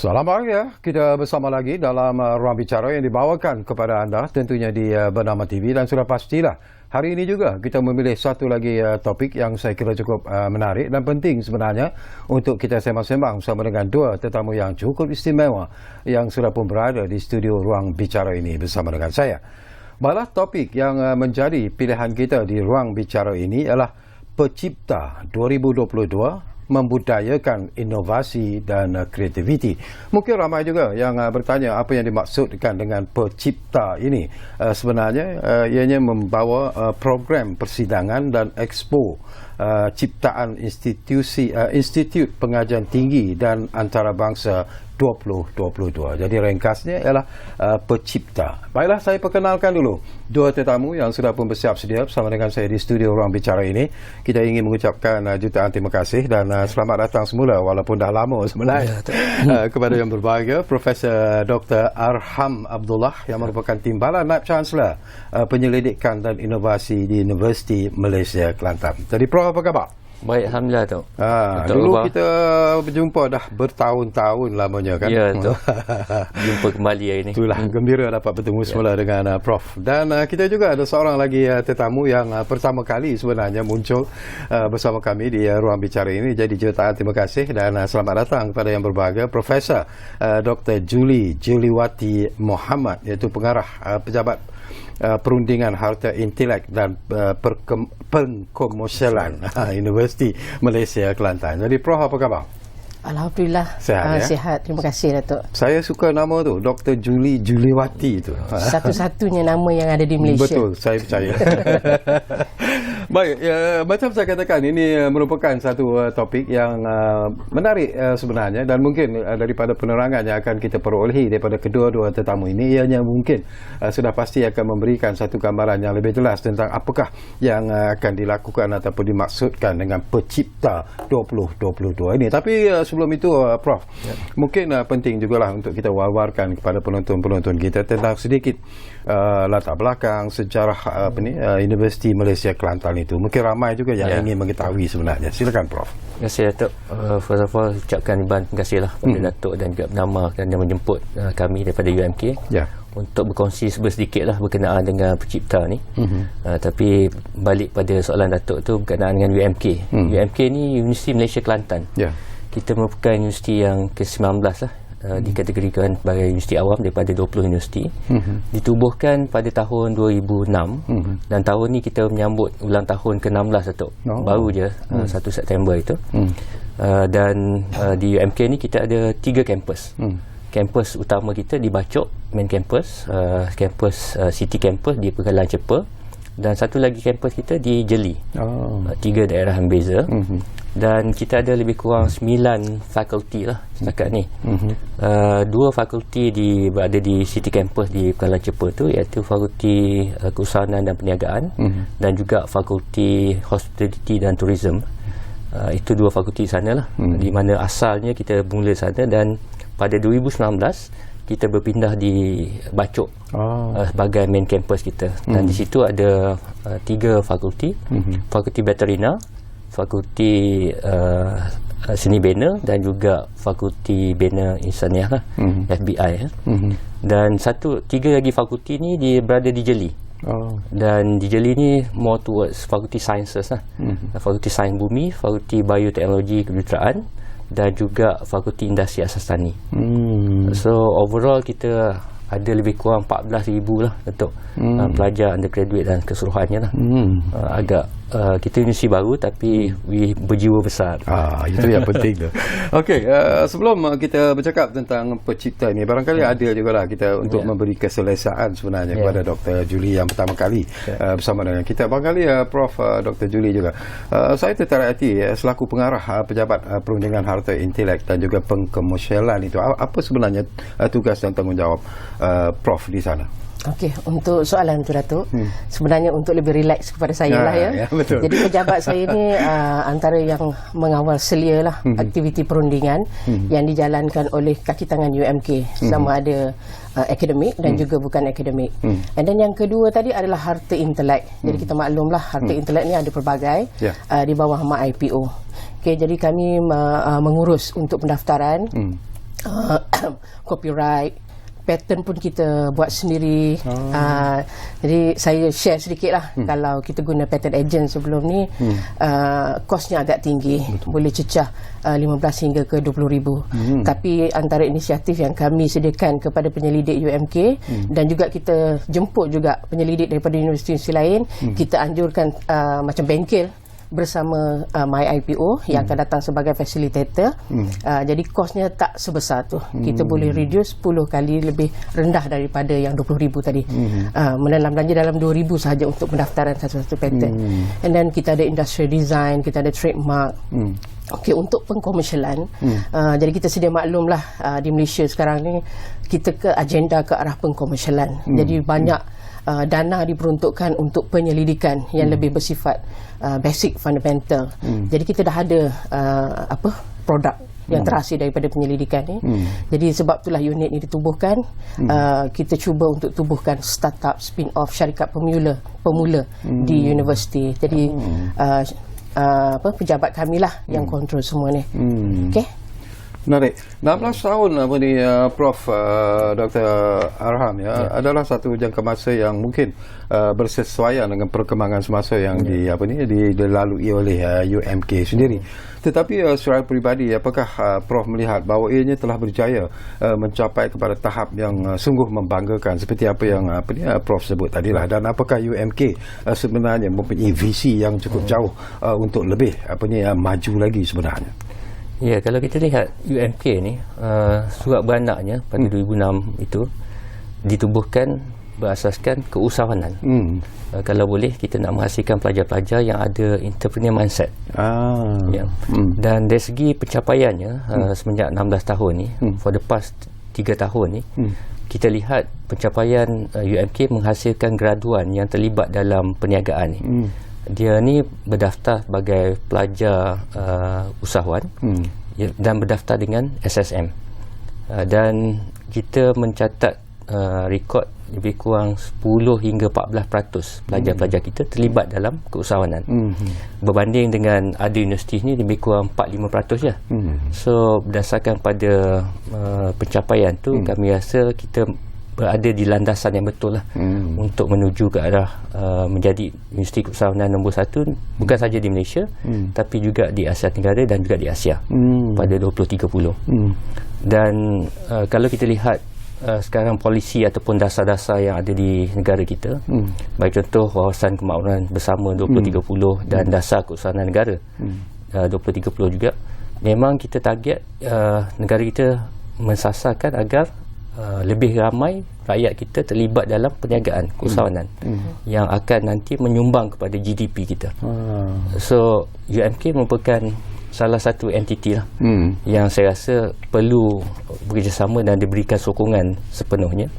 Selamat pagi ya, kita bersama lagi dalam Ruang Bicara yang dibawakan kepada anda tentunya di Bernama TV, dan sudah pastilah hari ini juga kita memilih satu lagi topik yang saya kira cukup menarik dan penting sebenarnya untuk kita sembang-sembang bersama dengan dua tetamu yang cukup istimewa yang sudah pun berada di studio Ruang Bicara ini bersama dengan saya. Baiklah, topik yang menjadi pilihan kita di Ruang Bicara ini ialah Pecipta 2022, membudayakan inovasi dan kreativiti. Mungkin ramai juga yang bertanya apa yang dimaksudkan dengan Pecipta ini. Sebenarnya ianya membawa program persidangan dan expo ciptaan Institut Pengajian Tinggi dan Antarabangsa 2022. Jadi ringkasnya ialah Pecipta. Baiklah, saya perkenalkan dulu dua tetamu yang sudah pun bersiap sedia bersama dengan saya di studio Ruang Bicara ini. Kita ingin mengucapkan jutaan terima kasih dan selamat datang semula walaupun dah lama sebenarnya kepada yang berbahagia Profesor Dr. Arham Abdullah yang merupakan Timbalan Naib Chancellor Penyelidikan dan Inovasi di Universiti Malaysia Kelantan. Jadi Prof, apa khabar? Baik, Alhamdulillah tu. Dulu kita berjumpa dah bertahun-tahun lamanya kan? Ya, tu. Jumpa kembali hari ini. Itulah, gembira dapat bertemu semula dengan Prof. Dan kita juga ada seorang lagi tetamu yang pertama kali sebenarnya muncul bersama kami di Ruang Bicara ini. Jadi jutaan terima kasih dan selamat datang kepada yang berbahagia Profesor Dr. Juliwati Muhammad, iaitu pengarah pejabat Perundingan Harta Intelek dan Pengkomersialan Universiti Malaysia Kelantan. Jadi Prof, apa khabar? Alhamdulillah sihat, sihat. Terima kasih Datuk. Saya suka nama tu, Dr. Juliwati tu. Satu-satunya nama yang ada di Malaysia. Betul, saya percaya. Baik, macam saya katakan, ini merupakan satu topik yang menarik sebenarnya, dan mungkin daripada penerangan yang akan kita perolehi daripada kedua-dua tetamu ini, ianya mungkin sudah pasti akan memberikan satu gambaran yang lebih jelas tentang apakah yang akan dilakukan ataupun dimaksudkan dengan Pecipta 2022 ini. Tapi sebelum itu Prof, mungkin penting jugalah untuk kita wawarkan kepada penonton-penonton kita tentang sedikit latar belakang sejarah Universiti Malaysia Kelantan itu. Mungkin ramai juga yang ingin mengetahui sebenarnya. Silakan Prof. Terima kasih Datuk. First of all, ucapkan terima kasihlah kepada Datuk dan juga nama kerana menjemput kami daripada UMK untuk berkongsi sedikit lah berkenaan dengan Pecipta ni. Tapi balik pada soalan Datuk tu berkenaan dengan UMK. UMK ni Universiti Malaysia Kelantan. Kita merupakan universiti yang ke-19 lah, dikategorikan sebagai universiti awam daripada 20 universiti. Ditubuhkan pada tahun 2006 dan tahun ni kita menyambut ulang tahun ke-16 Datuk. Baru je 1 September itu. Dan di UMK ni kita ada 3 kampus. Kampus utama kita di Bachok, main campus, kampus City Campus di Pekalan Cepa, dan satu lagi kampus kita di Jeli. 3 daerah yang beza. Dan kita ada lebih kurang 9 fakulti lah setakat ni. 2 fakulti berada di City Campus di Pekalan Cepa tu, iaitu Fakulti Keusahawanan dan Perniagaan dan juga Fakulti Hospitality dan Tourism. Itu 2 fakulti sana lah, di mana asalnya kita mula sana, dan pada 2019 kita berpindah di Bachok sebagai main campus kita. Dan di situ ada 3 fakulti. Fakulti Veterina, Fakulti Seni Bina dan juga Fakulti Bina Insaniah lah, FBI. Dan 3 lagi fakulti ni berada di Jeli. Dan di Jeli ni more towards Fakulti Sciences lah. Fakulti Sains Bumi, Fakulti Bioteknologi Kejuruteraan dan juga Fakulti Industri Asas Tani. So overall kita ada lebih kurang 14,000 lah untuk pelajar undergraduate dan keseluruhannya lah. Agak kita universiti baru tapi berjiwa besar. Itu yang penting tu. Okey, sebelum kita bercakap tentang Pecipta ini, barangkali ada jugalah kita untuk memberi keselesaan sebenarnya kepada Dr. Julie yang pertama kali bersama dengan kita. Barangkali Prof. Dr. Julie juga. Saya tertarik hati selaku pengarah pejabat Perundingan Harta Intelek dan juga Pengkomersialan itu, apa sebenarnya tugas dan tanggungjawab Prof di sana? Okey, untuk soalan tu Datuk, sebenarnya untuk lebih relax kepada saya lah ya. Betul. Jadi pejabat saya ni antara yang mengawal selia lah aktiviti perundingan yang dijalankan oleh kaki tangan UMK, sama ada akademik dan juga bukan akademik. Dan yang kedua tadi adalah harta intelek. Jadi kita maklumlah harta intelek ni ada pelbagai di bawah MAIPO. Okey, jadi kami mengurus untuk pendaftaran copyright, pattern pun kita buat sendiri. Jadi saya share sedikit lah. Kalau kita guna patent agent sebelum ni, kosnya agak tinggi. Boleh cecah 15 hingga ke 20,000. Tapi antara inisiatif yang kami sediakan kepada penyelidik UMK, dan juga kita jemput juga penyelidik daripada universiti lain, kita anjurkan macam bengkel bersama MyIPO yang akan datang sebagai facilitator. Jadi kosnya tak sebesar tu. Kita boleh reduce 10 kali lebih rendah daripada yang 20,000 tadi. Menelan belanja dalam 2,000 sahaja untuk pendaftaran satu-satu patent. And then kita ada industrial design, kita ada trademark. Okey, untuk pengkomersialan, jadi kita sedia maklumlah di Malaysia sekarang ni kita ke agenda ke arah pengkomersialan. Jadi banyak dana diperuntukkan untuk penyelidikan yang lebih bersifat basic fundamental. Jadi kita dah ada produk yang terhasil daripada penyelidikan ni. Jadi sebab itulah unit ni ditubuhkan. Kita cuba untuk tubuhkan startup, spin-off, syarikat pemula di universiti. Jadi pejabat kami lah yang kontrol semua ni. Okey. Menarik. 16 tahun Prof Dr. Arham adalah satu jangka masa yang mungkin bersesuaian dengan perkembangan semasa yang dilalui oleh UMK sendiri. Tetapi secara peribadi, apakah Prof melihat bahawa ianya telah berjaya mencapai kepada tahap yang sungguh membanggakan seperti apa yang Prof sebut tadilah, dan apakah UMK sebenarnya mempunyai visi yang cukup jauh untuk lebih maju lagi sebenarnya? Ya, kalau kita lihat UMK ni, surat beranaknya pada 2006 itu ditubuhkan berasaskan keusahawanan. Kalau boleh, kita nak menghasilkan pelajar-pelajar yang ada entrepreneur mindset. Dan dari segi pencapaiannya, semenjak 16 tahun ni, for the past 3 tahun ni, kita lihat pencapaian UMK menghasilkan graduan yang terlibat dalam perniagaan ni. Dia ni berdaftar sebagai pelajar usahawan dan berdaftar dengan SSM, dan kita mencatat rekod lebih kurang 10 hingga 14% pelajar-pelajar kita terlibat dalam keusahawanan. Berbanding dengan ada universiti ni lebih kurang 4-5% je. So berdasarkan pada pencapaian tu, kami rasa kita berada di landasan yang betul lah untuk menuju ke arah menjadi universiti keusahawanan nombor 1, bukan saja di Malaysia tapi juga di Asia Tenggara dan juga di Asia pada 2030. Dan kalau kita lihat sekarang polisi ataupun dasar-dasar yang ada di negara kita, bagi contoh wawasan kemakmuran bersama 2030 dan dasar keusahawanan negara 2030 juga, memang kita target negara kita mensasarkan agar lebih ramai rakyat kita terlibat dalam perniagaan keusahawanan yang akan nanti menyumbang kepada GDP kita. So UMK merupakan salah satu entiti lah yang saya rasa perlu bekerjasama dan diberikan sokongan sepenuhnya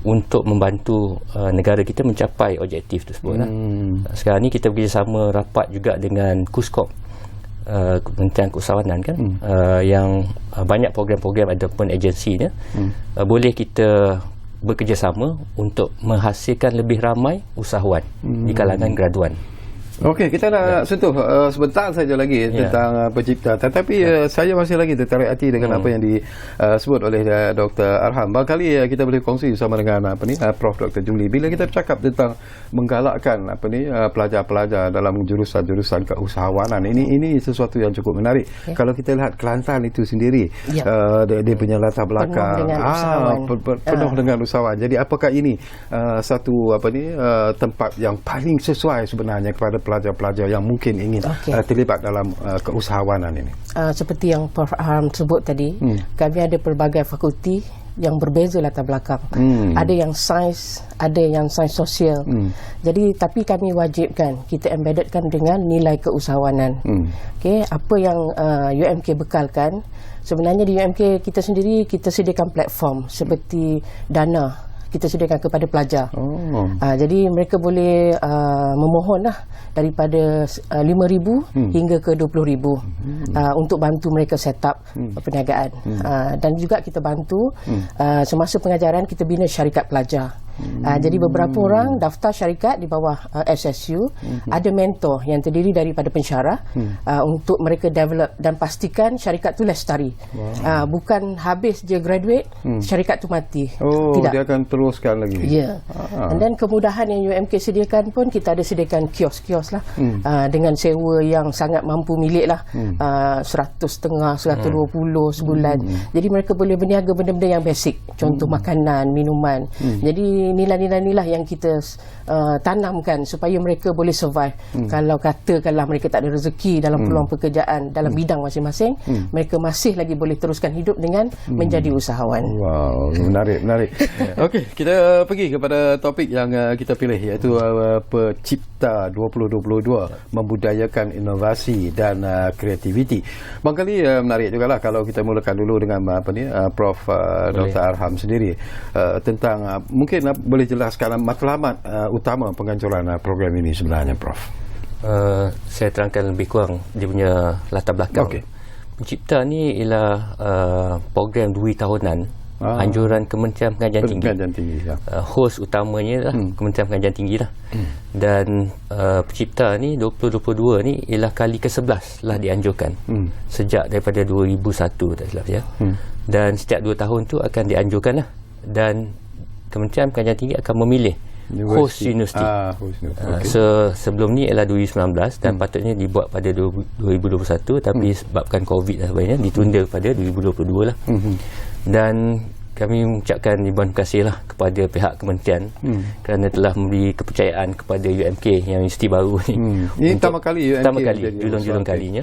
untuk membantu negara kita mencapai objektif tersebut. Sekarang ni kita bekerjasama rapat juga dengan KUSKOP, Kementerian Keusahawanan kan, yang banyak program-program ataupun agensinya, boleh kita bekerjasama untuk menghasilkan lebih ramai usahawan di kalangan graduan. Okey, kita nak sentuh sebentar saja lagi tentang pencipta. Tetapi saya masih lagi tertarik hati dengan apa yang disebut oleh Dr. Arham. Barangkali kita boleh kongsi sama dengan Prof Dr. Jumli, bila kita bercakap tentang menggalakkan pelajar-pelajar dalam jurusan-jurusan keusahawanan, ini sesuatu yang cukup menarik. Kalau kita lihat Kelantan itu sendiri, dia punya latar belakang penuh dengan usahawan. Jadi apakah ini satu tempat yang paling sesuai sebenarnya kepada pelajar-pelajar yang mungkin ingin terlibat dalam keusahawanan ini? Seperti yang Prof Arham sebut tadi, kami ada pelbagai fakulti yang berbeza latar belakang. Ada yang sains, ada yang sains sosial. Jadi tapi kami wajibkan kita embeddedkan dengan nilai keusahawanan. Apa yang UMK bekalkan, sebenarnya di UMK kita sendiri kita sediakan platform seperti dana kita sediakan kepada pelajar. Jadi mereka boleh memohonlah daripada 5,000 hingga ke 20,000 untuk bantu mereka set up perniagaan. Dan juga kita bantu semasa pengajaran kita bina syarikat pelajar. Jadi beberapa orang daftar syarikat di bawah SSU, ada mentor yang terdiri daripada pensyarah untuk mereka develop dan pastikan syarikat tu lestari. Bukan habis je graduate, syarikat tu mati. Tidak. Dia akan teruskan lagi. Ya. And then kemudahan yang UMK sediakan pun, kita ada sediakan kios-kios lah, dengan sewa yang sangat mampu milik lah, 100.5, 120 sebulan. Jadi mereka boleh berniaga benda-benda yang basic, contoh makanan, minuman. Jadi nilai-nilai inilah yang kita tanamkan supaya mereka boleh survive. Kalau katakanlah mereka tak ada rezeki dalam peluang pekerjaan dalam bidang masing-masing, mereka masih lagi boleh teruskan hidup dengan menjadi usahawan. Wow, menarik. Okey, kita pergi kepada topik yang kita pilih, iaitu Pencipta 2022, membudayakan inovasi dan kreativiti. Barangkali menarik jugalah kalau kita mulakan dulu dengan Prof Dr. Arham sendiri, tentang mungkin boleh jelaskan matlamat utama penganjuran program ini sebenarnya, Prof. Saya terangkan lebih kurang dia punya latar belakang. Okay. Pencipta ni ialah program 2 tahunan anjuran Kementerian Pengajian Tinggi. Host utamanya lah Kementerian Pengajian Tinggi lah. Dan Pencipta ni 2022 ni ialah kali ke-11 lah dianjurkan. Sejak daripada 2001 tak silap saya. Dan setiap 2 tahun tu akan dianjurkan lah. Dan Kementerian Pengajian Tinggi akan memilih host universiti. Okay. So sebelum ni ialah 2019 dan patutnya dibuat pada 2021, tapi sebabkan COVID dan sebagainya ditunda pada 2022 lah. Dan kami mengucapkan ribuan terima kasih lah kepada pihak kementerian kerana telah memberi kepercayaan kepada UMK yang universiti baru ni. Ini pertama kali julung kalinya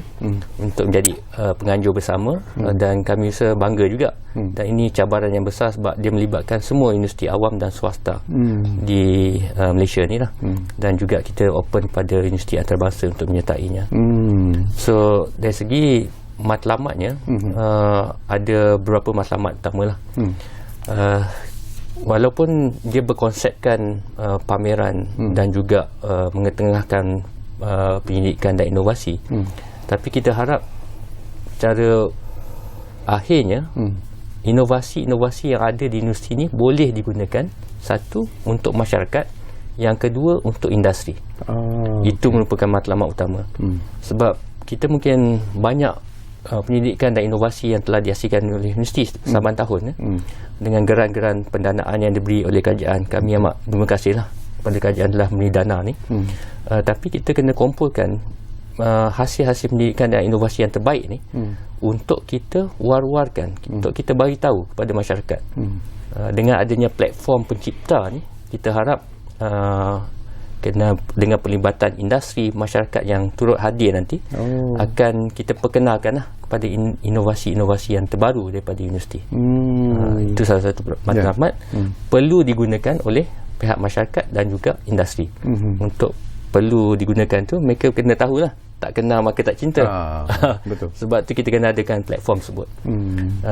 untuk menjadi penganjur bersama, dan kami rasa bangga juga. Dan ini cabaran yang besar sebab dia melibatkan semua universiti awam dan swasta di Malaysia ni lah. Dan juga kita open pada universiti antarabangsa untuk menyertainya. So dari segi matlamatnya, ada beberapa matlamat utama lah. Walaupun dia berkonsepkan pameran dan juga mengetengahkan pendidikan dan inovasi, tapi kita harap cara akhirnya inovasi-inovasi yang ada di universiti ini boleh digunakan, satu untuk masyarakat, yang kedua untuk industri. Itu merupakan matlamat utama. Sebab kita mungkin banyak pendidikan dan inovasi yang telah dihasilkan oleh universiti saban tahun dengan geran-geran pendanaan yang diberi oleh kerajaan. Kami amat terima kasihlah kepada kerajaan telah memberi dana ni. Tapi kita kena kumpulkan hasil-hasil pendidikan dan inovasi yang terbaik ni untuk kita war-warkan, untuk kita bagi tahu kepada masyarakat. Dengan adanya platform Pencipta ni, kita harap kena dengan pelibatan industri, masyarakat yang turut hadir nanti, akan kita perkenalkan lah kepada inovasi-inovasi yang terbaru daripada universiti. Itu salah satu matlamat perlu digunakan oleh pihak masyarakat dan juga industri. Untuk perlu digunakan tu, mereka kena tahulah, tak kenal maka tak cinta. Betul. Sebab tu kita kena adakan platform tersebut.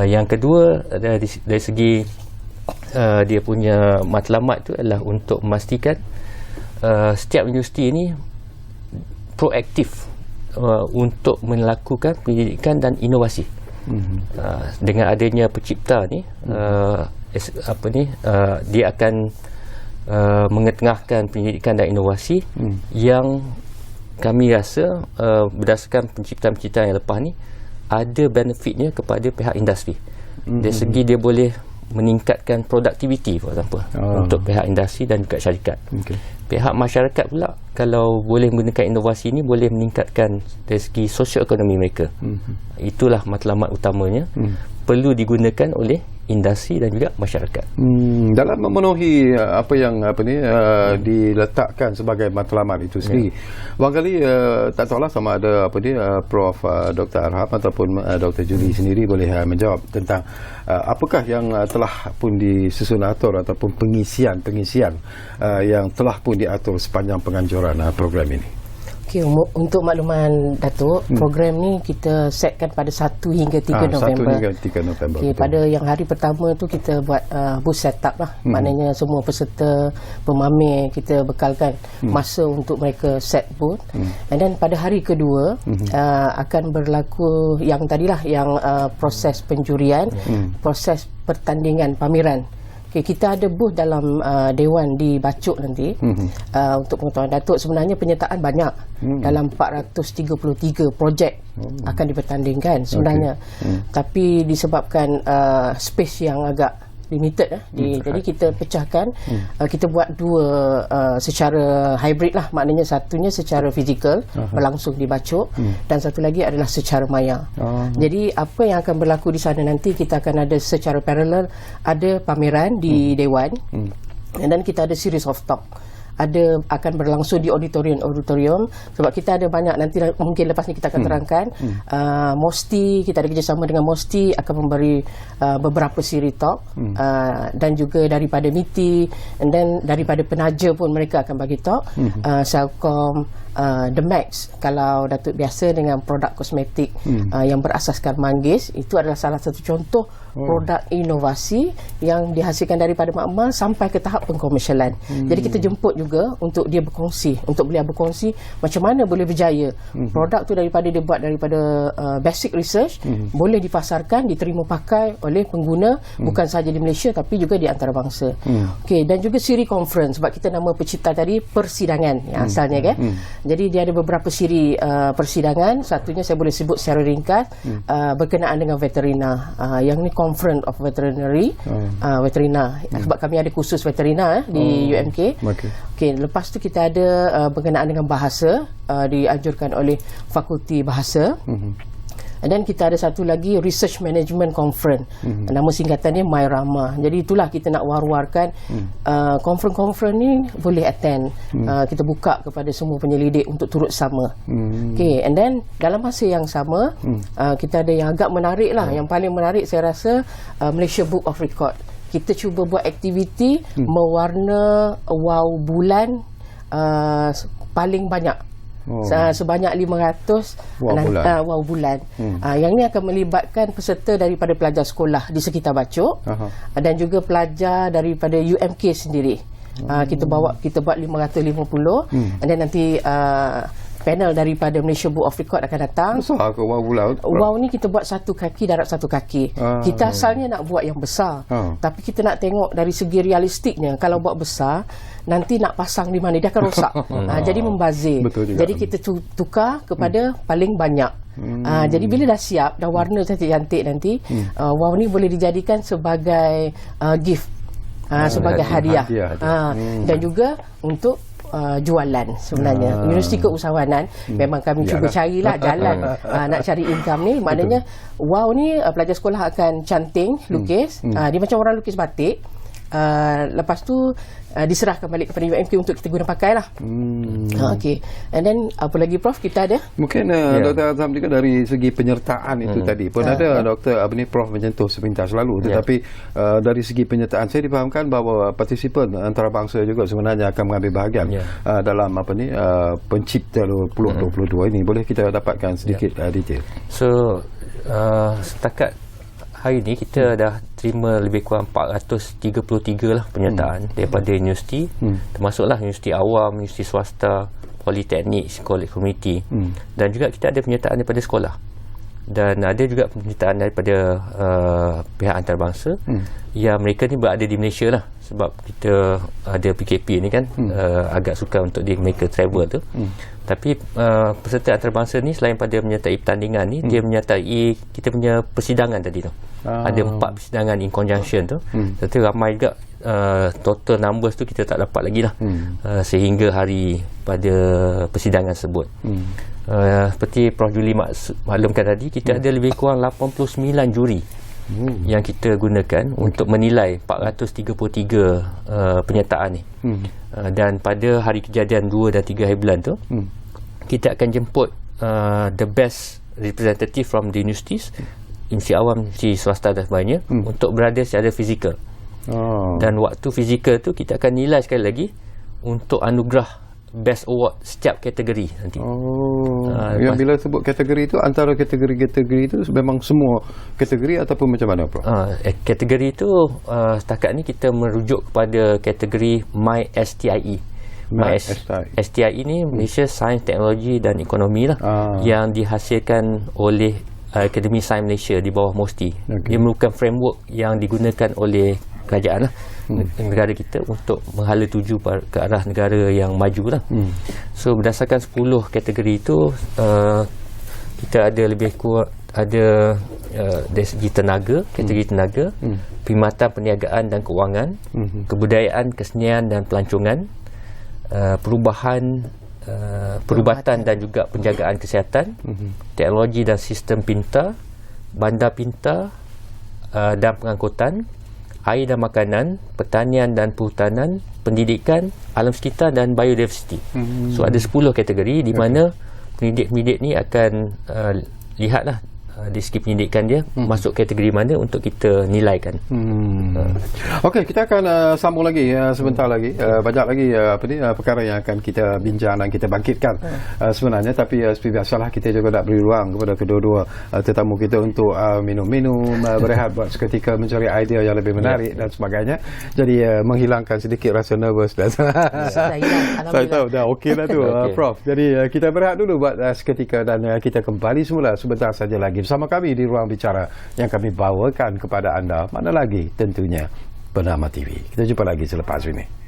Yang kedua, dari segi dia punya matlamat tu adalah untuk memastikan setiap universiti ini proaktif untuk melakukan pendidikan dan inovasi. Dengan adanya Pencipta ni, dia akan mengetengahkan pendidikan dan inovasi yang kami rasa berdasarkan penciptaan-penciptaan yang lepas ni ada benefitnya kepada pihak industri. Dari segi dia boleh meningkatkan produktiviti, for example, untuk pihak industri dan juga syarikat. Pihak masyarakat pula, kalau boleh menggunakan inovasi ini, boleh meningkatkan dari segi sosioekonomi mereka. Itulah matlamat utamanya, perlu digunakan oleh industri dan juga masyarakat. Dalam memenuhi apa yang diletakkan sebagai matlamat itu sendiri, barangkali tak tahulah sama ada Prof Dr. Arham ataupun Dr. Julie sendiri boleh menjawab tentang apakah yang telah pun disusun atur ataupun pengisian yang telah pun diatur sepanjang penganjuran program ini. Okay, untuk makluman Datuk, program ni kita setkan pada 1 hingga 3 November. 1 hingga 3 November. Okay, pada yang hari pertama tu kita buat booth setup lah. Maknanya semua peserta, pemamer, kita bekalkan masa untuk mereka set booth. And then pada hari kedua akan berlaku yang tadilah, yang proses penjurian, proses pertandingan pameran. Okay, kita ada booth dalam Dewan di Bacok nanti. Untuk pengetahuan Datuk, sebenarnya penyertaan banyak. Dalam 433 projek akan dipertandingkan sebenarnya. Tapi disebabkan space yang agak limited jadi kita pecahkan, kita buat dua secara hybrid lah, maknanya satunya secara fizikal berlangsung di Bacok, dan satu lagi adalah secara maya. Jadi apa yang akan berlaku di sana nanti, kita akan ada secara paralel ada pameran di Dewan, dan kita ada series of talk akan berlangsung di auditorium sebab kita ada banyak, nanti mungkin lepas ni kita akan terangkan. MOSTI, kita ada kerjasama dengan MOSTI akan memberi beberapa siri talk, dan juga daripada MITI, and then daripada penaja pun mereka akan bagi talk. Selcom, The Max, kalau Datuk biasa dengan produk kosmetik yang berasaskan manggis, itu adalah salah satu contoh produk inovasi yang dihasilkan daripada makmal sampai ke tahap pengkomersialan. Jadi kita jemput juga untuk dia berkongsi, untuk beliau berkongsi macam mana boleh berjaya. Produk tu daripada dia buat daripada basic research, boleh dipasarkan, diterima pakai oleh pengguna, bukan sahaja di Malaysia tapi juga di antarabangsa. Okey, dan juga siri conference, sebab kita nama pencipta tadi persidangan yang asalnya kan. Jadi dia ada beberapa siri persidangan. Satunya saya boleh sebut secara ringkas, berkenaan dengan veterina. Yang ni Conference of Veterinary, veterina, sebab kami ada kursus veterina di UMK. Okey, lepas tu kita ada berkenaan dengan bahasa, dianjurkan oleh Fakulti Bahasa. Dan kita ada satu lagi Research Management Conference, nama singkatannya MyRama. Jadi itulah kita nak war-warkan conference ni boleh attend. Kita buka kepada semua penyelidik untuk turut sama. Okay, and then dalam masa yang sama, kita ada yang agak menarik lah. Yang paling menarik saya rasa Malaysia Book of Record. Kita cuba buat aktiviti mewarna wow bulan paling banyak. Sebanyak 500 wow bulan. Yang ni akan melibatkan peserta daripada pelajar sekolah di sekitar Bacok, dan juga pelajar daripada UMK sendiri. Kita buat 550, dan nanti panel daripada Malaysia Book of Record akan datang. Besar ke wow bulan? Wow ni kita buat satu kaki darab satu kaki. Kita asalnya nak buat yang besar, tapi kita nak tengok dari segi realistiknya. Kalau buat besar, nanti nak pasang di mana, dia akan rosak. Jadi membazir. Jadi kita tukar kepada paling banyak. Jadi bila dah siap, dah warna cantik-cantik nanti, wow ni boleh dijadikan sebagai gift, sebagai hadiah. Dan juga untuk jualan sebenarnya. Universiti Keusahawanan memang kami cuba carilah jalan nak cari income ni. Maknanya wow ni pelajar sekolah akan canting, lukis. Dia macam orang lukis batik. Lepas tu diserahkan balik kepada UMK untuk kita guna pakai lah. Okay. And then apa lagi Prof kita ada? Mungkin Dr. Azam juga dari segi penyertaan itu tadi pun ada Dr. Prof menyentuh sepintas lalu, tetapi dari segi penyertaan saya difahamkan bahawa partisipan antarabangsa juga sebenarnya akan mengambil bahagian dalam pencipta 2022 ini. Boleh kita dapatkan sedikit detail? So setakat hari ni kita dah terima lebih kurang 433 lah penyertaan daripada universiti, termasuklah universiti awam, universiti swasta, politeknik, sekolah komuniti, dan juga kita ada penyertaan daripada sekolah, dan ada juga penyertaan daripada pihak antarabangsa yang mereka ni berada di Malaysia lah, sebab kita ada PKP ni kan, agak sukar untuk mereka travel tu. Tapi peserta antarabangsa ni selain pada menyertai pertandingan ni, dia menyertai kita punya persidangan tadi tu. Ada 4 persidangan in conjunction tu. Tapi ramai juga, total numbers tu kita tak dapat lagi lah, sehingga hari pada persidangan tersebut. Seperti Prof Julie maklumkan tadi, kita ada lebih kurang 89 juri yang kita gunakan untuk menilai 433 penyertaan ni. Dan pada hari kejadian 2 dan 3 hari bulan tu, kita akan jemput the best representative from the universities, universiti awam, universiti swasta dan sebagainya, untuk berada secara fizikal. Dan waktu fizikal tu kita akan nilai sekali lagi untuk anugerah Best Award setiap kategori nanti. Yang bila sebut kategori itu, antara kategori-kategori itu memang semua kategori ataupun macam mana, Prof? Kategori itu setakat ni kita merujuk kepada kategori MySTIE. STIE ni Malaysia Sains, Teknologi dan Ekonomi lah, yang dihasilkan oleh Akademi Sains Malaysia di bawah MOSTI. Dia merupakan framework yang digunakan oleh kerajaan lah. negara kita untuk menghala tuju ke arah negara yang maju lah. So berdasarkan 10 kategori itu, kita ada lebih kurang ada dari segi tenaga, kategori tenaga, perkhidmatan perniagaan dan kewangan, kebudayaan, kesenian dan pelancongan, perubatan dan juga penjagaan kesihatan, teknologi dan sistem pintar, bandar pintar dan pengangkutan, air dan makanan, pertanian dan perhutanan, pendidikan, alam sekitar dan biodiversity. So ada 10 kategori di mana pendidik-pendidik ni akan lihatlah dari segi pendidikan dia masuk kategori mana untuk kita nilaikan. Okey, kita akan sambung lagi sebentar lagi. Banyak lagi perkara yang akan kita bincang dan kita bangkitkan sebenarnya, tapi seperti biasalah kita juga nak beri ruang kepada kedua-dua tetamu kita untuk minum-minum, berehat buat seketika, mencari idea yang lebih menarik dan sebagainya. Jadi menghilangkan sedikit rasa nervous dan saya tahu dah okey lah tu Prof. Jadi kita berehat dulu buat seketika dan kita kembali semula sebentar saja lagi bersama kami di Ruang Bicara yang kami bawakan kepada anda, mana lagi tentunya Bernama TV. Kita jumpa lagi selepas ini.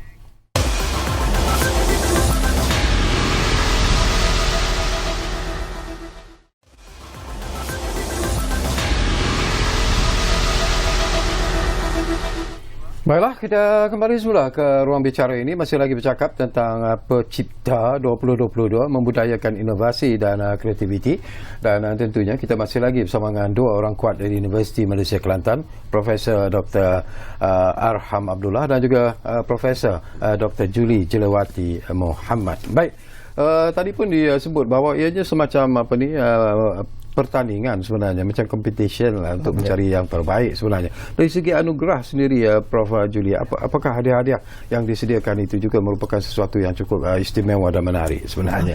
Baiklah, kita kembali semula ke Ruang Bicara ini. Masih lagi bercakap tentang Pencipta 2022, membudayakan inovasi dan kreativiti. Dan tentunya kita masih lagi bersama dengan dua orang kuat dari Universiti Malaysia Kelantan, Profesor Dr. Arham Abdullah dan juga Profesor Dr. Julie Jelawati Muhammad. Baik, tadi pun disebut bahawa ianya semacam pertandingan sebenarnya, macam competition lah untuk mencari yang terbaik sebenarnya. Dari segi anugerah sendiri, Prof. Julia, apakah hadiah-hadiah yang disediakan itu juga merupakan sesuatu yang cukup istimewa dan menarik sebenarnya?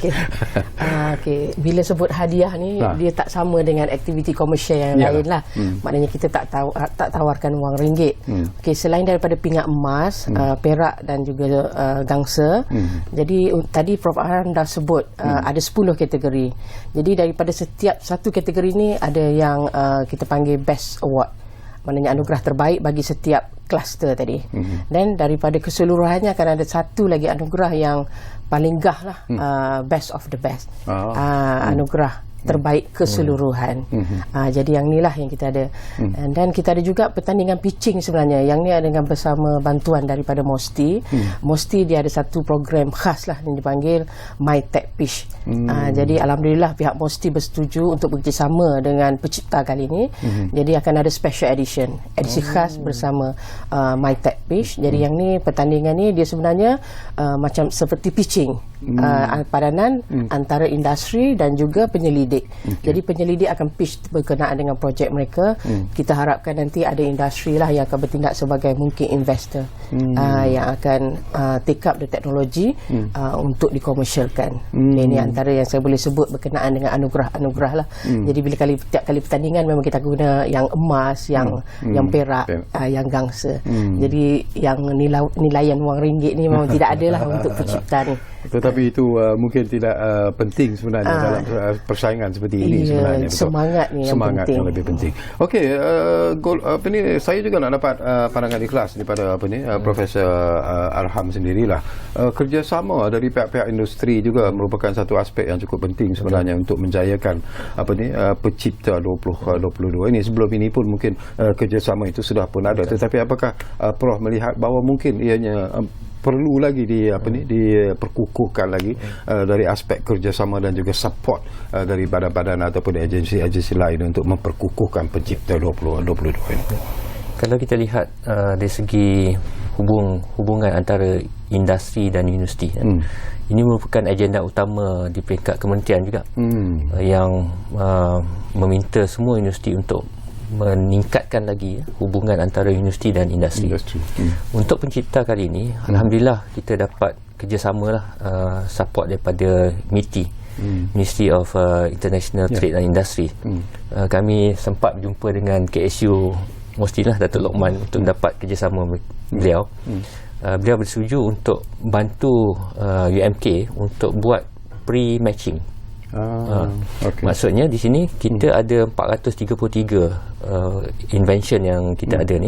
Okay. Bila sebut hadiah ni, dia tak sama dengan aktiviti komersial yang lain lah. Maknanya kita tak tawarkan wang ringgit. Okay, selain daripada pingat emas, perak dan juga gangsa. Jadi tadi Prof. Arham dah sebut ada 10 kategori. Jadi daripada setiap satu kategori ni ada yang kita panggil Best Award, maknanya anugerah terbaik bagi setiap kluster tadi. Dan daripada keseluruhannya akan ada satu lagi anugerah yang paling gah lah, Best of the Best, anugerah terbaik keseluruhan. Jadi yang inilah yang kita ada. Dan kita ada juga pertandingan pitching sebenarnya. Yang ni ada dengan bersama bantuan daripada MOSTI. MOSTI dia ada satu program khas lah yang dipanggil My Tech Pitch. Jadi alhamdulillah pihak MOSTI bersetuju untuk bekerjasama dengan pencipta kali ini. Jadi akan ada special edition, edisi khas bersama My Tech Pitch. Jadi yang ni, pertandingan ni dia sebenarnya macam seperti pitching, padanan antara industri dan juga penyelidik. Jadi penyelidik akan pitch berkenaan dengan projek mereka. Kita harapkan nanti ada industri lah yang akan bertindak sebagai mungkin investor yang akan take up the teknologi untuk dikomersialkan. Ini antara yang saya boleh sebut berkenaan dengan anugerah-anugerah lah. Jadi bila tiap kali pertandingan memang kita guna yang emas, yang perak, yang gangsa. Jadi yang nilaian wang ringgit ni memang tidak ada lah untuk pencipta ni. Tetapi itu mungkin tidak penting sebenarnya dalam persaingan seperti ini sebenarnya. Semangat ni yang penting. Yang lebih penting. Okey, saya juga nak dapat pandangan ikhlas daripada Profesor Arham sendirilah. Kerjasama dari pihak-pihak industri juga merupakan satu aspek yang cukup penting sebenarnya untuk menjayakan Pencipta 2022 ini. Sebelum ini pun mungkin kerjasama itu sudah pun ada. Tetapi apakah Prof melihat bahawa mungkin ianya perlu lagi diperkukuhkan lagi dari aspek kerjasama dan juga support dari badan-badan ataupun agensi-agensi lain untuk memperkukuhkan Pencipta 2022 ini? Kalau kita lihat dari segi hubungan antara industri dan universiti, ini merupakan agenda utama di peringkat kementerian juga, yang meminta semua universiti untuk meningkatkan lagi hubungan antara universiti dan industri. Untuk pencipta kali ini, alhamdulillah kita dapat kerjasama lah, support daripada MITI, Ministry of International Trade and Industry. Kami sempat berjumpa dengan KSU Mostilah Datuk Lokman untuk dapat kerjasama beliau. Beliau bersetuju untuk bantu UMK untuk buat pre-matching. Maksudnya di sini kita ada 433 invention yang kita ada ni,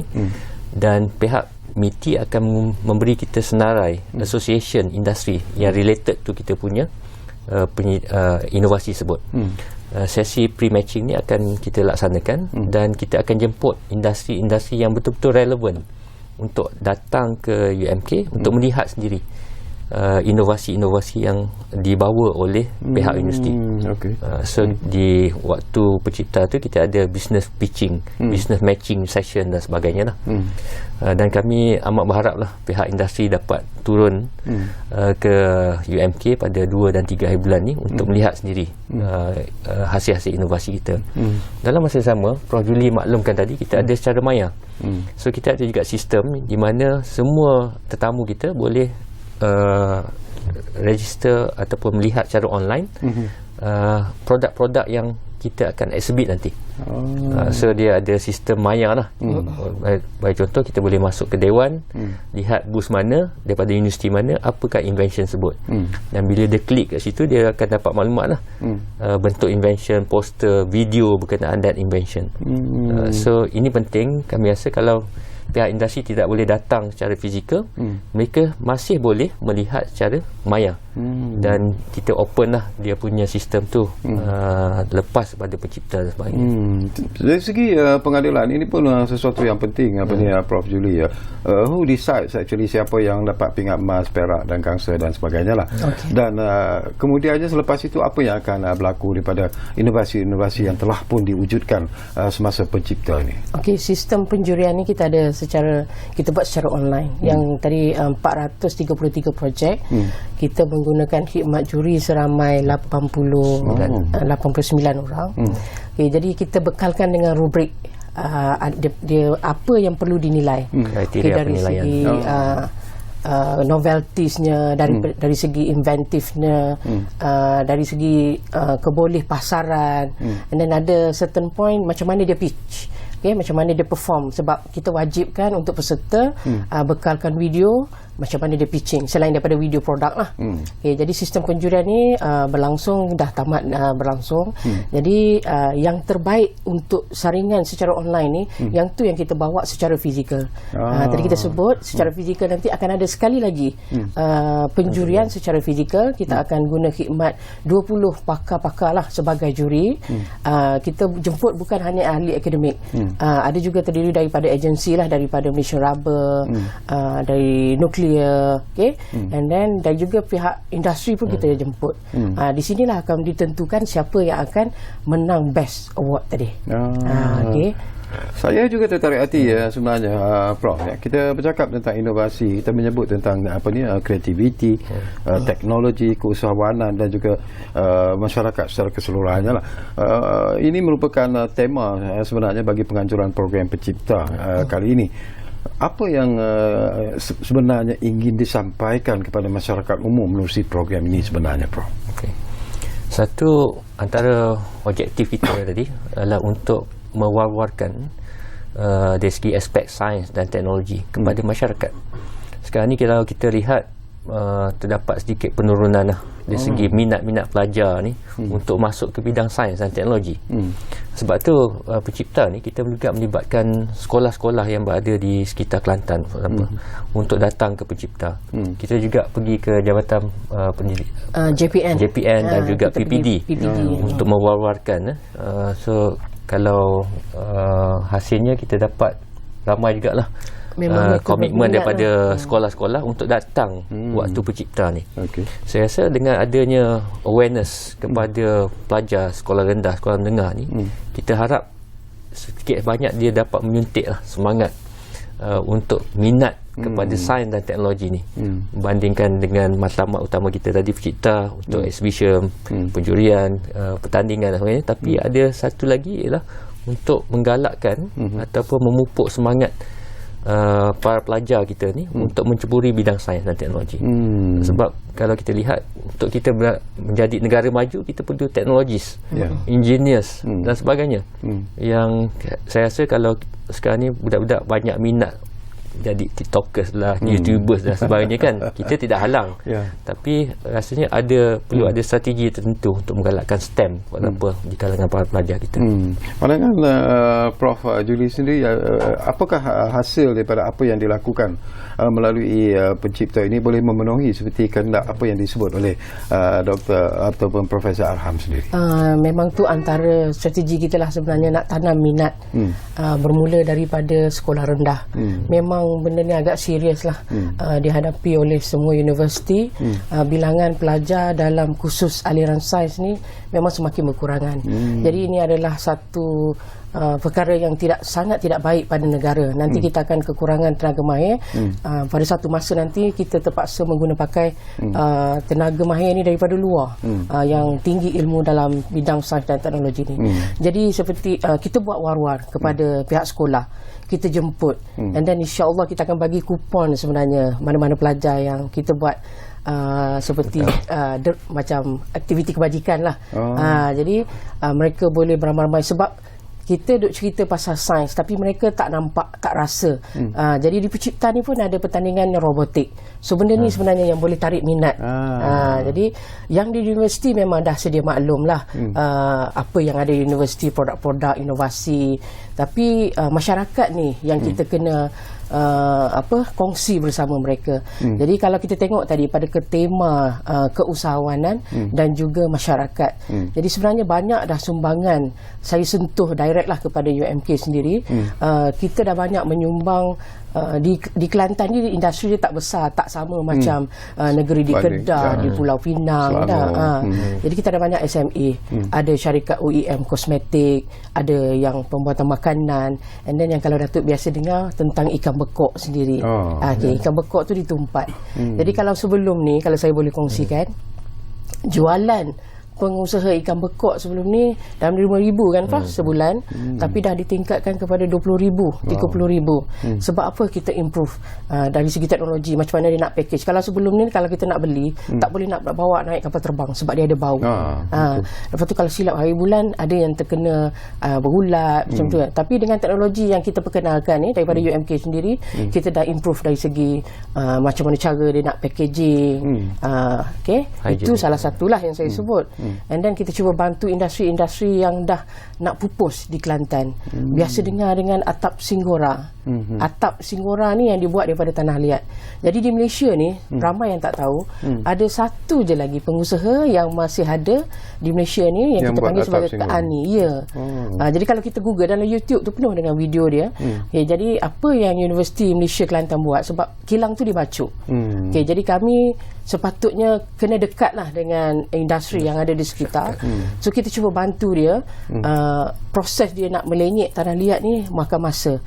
dan pihak MITI akan memberi kita senarai association industri yang related to kita punya inovasi tersebut. Sesi pre-matching ni akan kita laksanakan dan kita akan jemput industri-industri yang betul-betul relevan untuk datang ke UMK untuk melihat sendiri inovasi-inovasi yang dibawa oleh pihak universiti. So di waktu pencipta tu kita ada business pitching, business matching session dan sebagainya lah. Dan kami amat berharap lah pihak industri dapat turun ke UMK pada 2 dan 3 hari bulan ni untuk melihat sendiri hasil-hasil inovasi kita. Dalam masa yang sama, Prof. Julie maklumkan tadi kita ada secara maya. So kita ada juga sistem di mana semua tetamu kita boleh register ataupun melihat secara online produk-produk yang kita akan exhibit nanti. So dia ada sistem maya lah. Bagi contoh, kita boleh masuk ke Dewan, lihat booth mana daripada universiti mana, apakah invention tersebut, dan bila dia klik kat situ dia akan dapat maklumat lah, bentuk invention, poster, video berkenaan dan invention. So ini penting. Kami rasa kalau pihak industri tidak boleh datang secara fizikal, mereka masih boleh melihat secara maya. Dan kita open lah dia punya sistem tu lepas pada pencipta dan sebagainya. Dari segi pengadilan ini pun sesuatu yang penting Prof. Julie. Who decides actually siapa yang dapat pingat emas, perak dan kangsa dan sebagainya lah. Dan kemudiannya selepas itu apa yang akan berlaku daripada inovasi-inovasi yang telah pun diwujudkan semasa pencipta ini? Sistem penjurian ni kita buat secara online. Yang tadi 433 projek, kita menggunakan khidmat juri seramai 89 orang. Jadi kita bekalkan dengan rubrik dia apa yang perlu dinilai. Kriteria dari penilaian. Segi noveltiesnya, dari segi inventifnya, dari segi keboleh pasaran, and then ada certain point macam mana dia pitch, macam mana dia perform, sebab kita wajibkan untuk peserta bekalkan video macam mana dia pitching selain daripada video produk lah. Jadi sistem penjurian ni berlangsung, dah tamat berlangsung. Jadi yang terbaik untuk saringan secara online ni, yang tu yang kita bawa secara fizikal. Tadi kita sebut secara fizikal, nanti akan ada sekali lagi penjurian secara fizikal. Kita akan guna khidmat 20 pakar-pakar lah sebagai juri. Kita jemput bukan hanya ahli akademik, ada juga terdiri daripada agensi lah, daripada Malaysia Rubber, dari nuklear, and then dan juga pihak industri pun kita jemput. Di sinilah akan ditentukan siapa yang akan menang best award tadi. Saya juga tertarik hati sebenarnya, Prof. Kita bercakap tentang inovasi, kita menyebut tentang kreativiti, teknologi, keusahawanan dan juga masyarakat secara keseluruhannya lah. Ini merupakan tema sebenarnya bagi penganjuran program pencipta kali ini. Apa yang sebenarnya ingin disampaikan kepada masyarakat umum melalui program ini sebenarnya, Prof? Satu antara objektif kita tadi adalah untuk mewar-warkan dari segi aspek sains dan teknologi kepada masyarakat. Sekarang ni kalau kita lihat terdapat sedikit penurunan lah dari segi minat-minat pelajar ni untuk masuk ke bidang sains dan teknologi. Sebab tu pencipta ni kita juga melibatkan sekolah-sekolah yang berada di sekitar Kelantan untuk datang ke pencipta. Kita juga pergi ke Jabatan JPN dan juga PPD untuk mewar-warkan. So kalau hasilnya kita dapat ramai jugalah komitmen daripada sekolah-sekolah untuk datang waktu pencipta ni. Saya rasa dengan adanya awareness kepada pelajar sekolah rendah, sekolah menengah ni, kita harap sedikit banyak dia dapat menyuntik semangat untuk minat kepada sains dan teknologi ni, bandingkan dengan matlamat utama kita tadi pencipta untuk exhibition, penjurian, pertandingan dan sebagainya. Tapi ada satu lagi ialah untuk menggalakkan ataupun memupuk semangat para pelajar kita ni untuk menceburi bidang sains dan teknologi. Sebab kalau kita lihat, untuk kita menjadi negara maju, kita perlu teknologis, engineers dan sebagainya. Yang saya rasa kalau sekarang ni budak-budak banyak minat jadi tiktokers lah, youtubers dan sebagainya kan. Kita tidak halang. Tapi rasanya perlu ada strategi tertentu untuk menggalakkan STEM di kalangan para pelajar kita. Pandangan Prof Julie sendiri, apakah hasil daripada apa yang dilakukan melalui pencipta ini boleh memenuhi seperti kehendak apa yang disebut oleh Dr. ataupun Profesor Arham sendiri? Memang tu antara strategi kita lah sebenarnya, nak tanam minat bermula daripada sekolah rendah. Memang benda ni agak serius lah dihadapi oleh semua universiti. Bilangan pelajar dalam khusus aliran sains ni memang semakin berkurangan. Jadi ini adalah satu perkara yang sangat tidak baik pada negara. Nanti kita akan kekurangan tenaga mahir. Pada satu masa nanti kita terpaksa pakai tenaga mahir ni daripada luar, yang tinggi ilmu dalam bidang sains dan teknologi ni. Jadi seperti kita buat war-war kepada pihak sekolah, kita jemput, and then insya-Allah kita akan bagi kupon sebenarnya mana-mana pelajar yang kita buat seperti macam aktiviti kebajikan lah. Jadi mereka boleh beramai-ramai, sebab kita duk cerita pasal sains tapi mereka tak nampak, tak rasa. Jadi di pencipta ni pun ada pertandingan robotik. So benda ni sebenarnya yang boleh tarik minat. Jadi yang di universiti memang dah sedia maklum lah apa yang ada di universiti, produk-produk inovasi. Tapi masyarakat ni yang kita kena kongsi bersama mereka. Jadi kalau kita tengok tadi pada tema keusahawanan dan juga masyarakat. Jadi sebenarnya banyak dah sumbangan saya sentuh direct lah kepada UMK sendiri. Kita dah banyak menyumbang. Di Kelantan ni industri dia tak besar, tak sama macam negeri di Kedah, di Pulau Pinang dah. Jadi kita ada banyak SME, ada syarikat OEM kosmetik, ada yang pembuatan makanan, and then yang kalau Datuk biasa dengar tentang ikan bekok sendiri. Ikan bekok tu ditumpat. Jadi kalau sebelum ni, kalau saya boleh kongsikan, jualan pengusaha ikan bekok sebelum ni dalam 5,000 kan Fah sebulan, tapi dah ditingkatkan kepada 20,000, 30,000. Sebab apa? Kita improve dari segi teknologi, macam mana dia nak package. Kalau sebelum ni kalau kita nak beli, tak boleh nak bawa naik kapal terbang sebab dia ada bau. Lepas tu kalau silap hari bulan ada yang terkena berulat macam tu kan. Tapi dengan teknologi yang kita perkenalkan ni daripada UMK sendiri, kita dah improve dari segi macam mana cara dia nak packaging. Itu salah satulah yang saya sebut. And then kita cuba bantu industri-industri yang dah nak pupus di Kelantan. Biasa dengar dengan atap singgora. Atap singgora ni yang dibuat daripada tanah liat. Jadi di Malaysia ni ramai yang tak tahu, ada satu je lagi pengusaha yang masih ada di Malaysia ni yang kita panggil sebagai Kak Ani. Jadi kalau kita Google dalam YouTube tu penuh dengan video dia. Jadi apa yang Universiti Malaysia Kelantan buat, sebab kilang tu dibacuk. Jadi kami sepatutnya kena dekat lah dengan industri yang ada di sekitar. So kita cuba bantu dia. Proses dia nak melenyek tanah liat ni makan masa.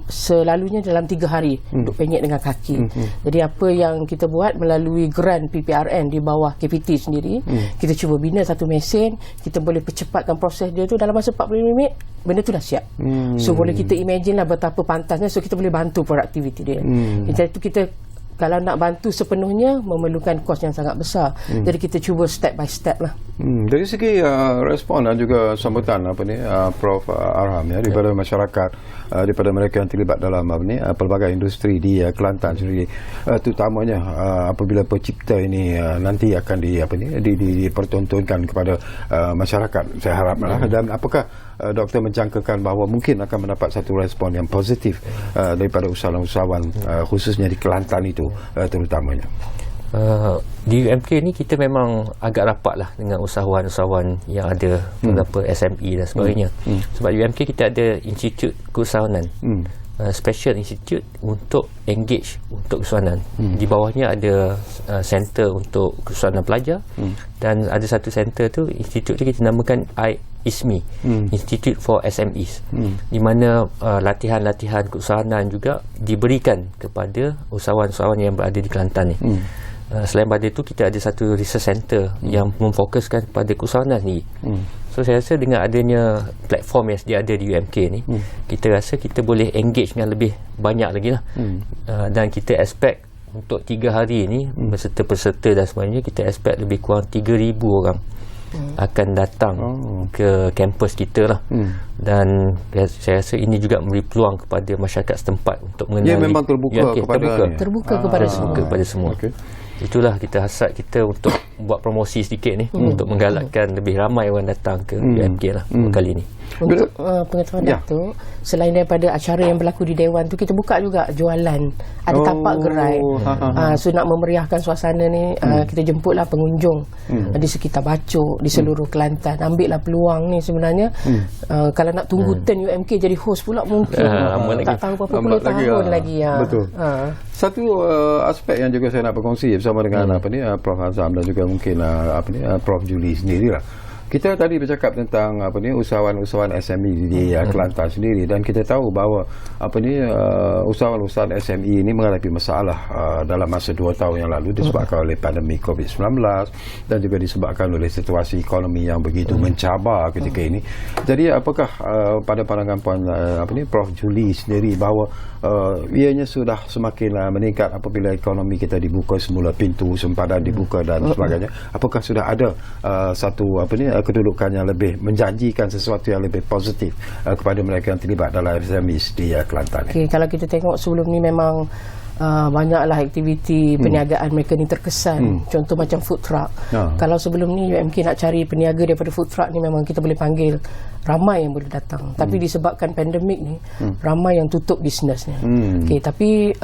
Selalunya dalam 3 hari untuk penyek dengan kaki. Jadi apa yang kita buat melalui grant PPRN di bawah KPT sendiri, kita cuba bina satu mesin, kita boleh percepatkan proses dia tu dalam masa 45 minit, benda tu dah siap. So boleh kita imagine lah betapa pantasnya. So kita boleh bantu produktiviti dia. Kita kalau nak bantu sepenuhnya memerlukan kos yang sangat besar. Jadi kita cuba step by step lah. Dari segi respon dan juga sambutan Prof Arham daripada masyarakat, daripada mereka yang terlibat dalam pelbagai industri di Kelantan sendiri, terutamanya apabila pencipta ini nanti akan dipertontonkan kepada masyarakat, saya haraplah. Dan apakah Doktor menjangkakan bahawa mungkin akan mendapat satu respon yang positif daripada usahawan-usahawan khususnya di Kelantan itu terutamanya? Di UMK ni kita memang agak rapat lah dengan usahawan-usahawan yang ada, beberapa SME dan sebagainya. Sebab di UMK kita ada Institut Keusahawanan, Special Institute untuk engage untuk keusahawanan. Di bawahnya ada center untuk keusahawanan pelajar, dan ada satu center tu, institut tu kita namakan ISME, Institute for SMEs, di mana latihan-latihan keusahawanan juga diberikan kepada usahawan-usahawan yang berada di Kelantan ni. Selain pada itu, kita ada satu research center yang memfokuskan pada keusahawanan ni. So saya rasa dengan adanya platform yang sedia ada di UMK ni, kita rasa kita boleh engage dengan lebih banyak lagi lah. Dan kita expect untuk 3 hari ni, peserta-peserta dan sebagainya, kita expect lebih kurang 3,000 orang akan datang ke kampus kita lah. Dan saya rasa ini juga memberi peluang kepada masyarakat setempat untuk mengenali. Dia memang terbuka kepada semua. Okay. Itulah kita hasrat kita untuk buat promosi sedikit ni, untuk menggalakkan lebih ramai orang datang ke UMK lah kali ni. Untuk pengetahuan Datuk, selain daripada acara yang berlaku di Dewan tu, kita buka juga jualan, ada tapak gerai. So nak memeriahkan suasana ni, kita jemputlah pengunjung di sekitar Bacok, di seluruh Kelantan. Ambillah peluang ni sebenarnya. Kalau nak tunggu turn UMK jadi host pula mungkin tak tahu berapa puluh tahun lagi. Betul. Satu aspek yang juga saya nak berkongsi bersama dengan Prof Azam dan juga mungkin Prof Julie sendirilah. Kita tadi bercakap tentang usahawan-usahawan SME di Kelantan sendiri, dan kita tahu bahawa usahawan-usahawan SME ini menghadapi masalah dalam masa 2 tahun yang lalu disebabkan oleh pandemik COVID-19 dan juga disebabkan oleh situasi ekonomi yang begitu mencabar ketika ini. Jadi apakah pada pandangan Prof Julie sendiri bahawa ianya sudah semakin meningkat apabila ekonomi kita dibuka semula, pintu sempadan dibuka dan sebagainya? Apakah sudah ada satu kedudukan yang lebih menjanjikan sesuatu yang lebih positif kepada mereka yang terlibat dalam SME di Kelantan? Okay, kalau kita tengok sebelum ni memang banyaklah aktiviti perniagaan mereka ni terkesan. Contoh macam food truck. Kalau sebelum ni UMK nak cari peniaga daripada food truck ni, memang kita boleh panggil ramai yang boleh datang. Tapi disebabkan pandemik ni, ramai yang tutup bisnesnya. Okay, tapi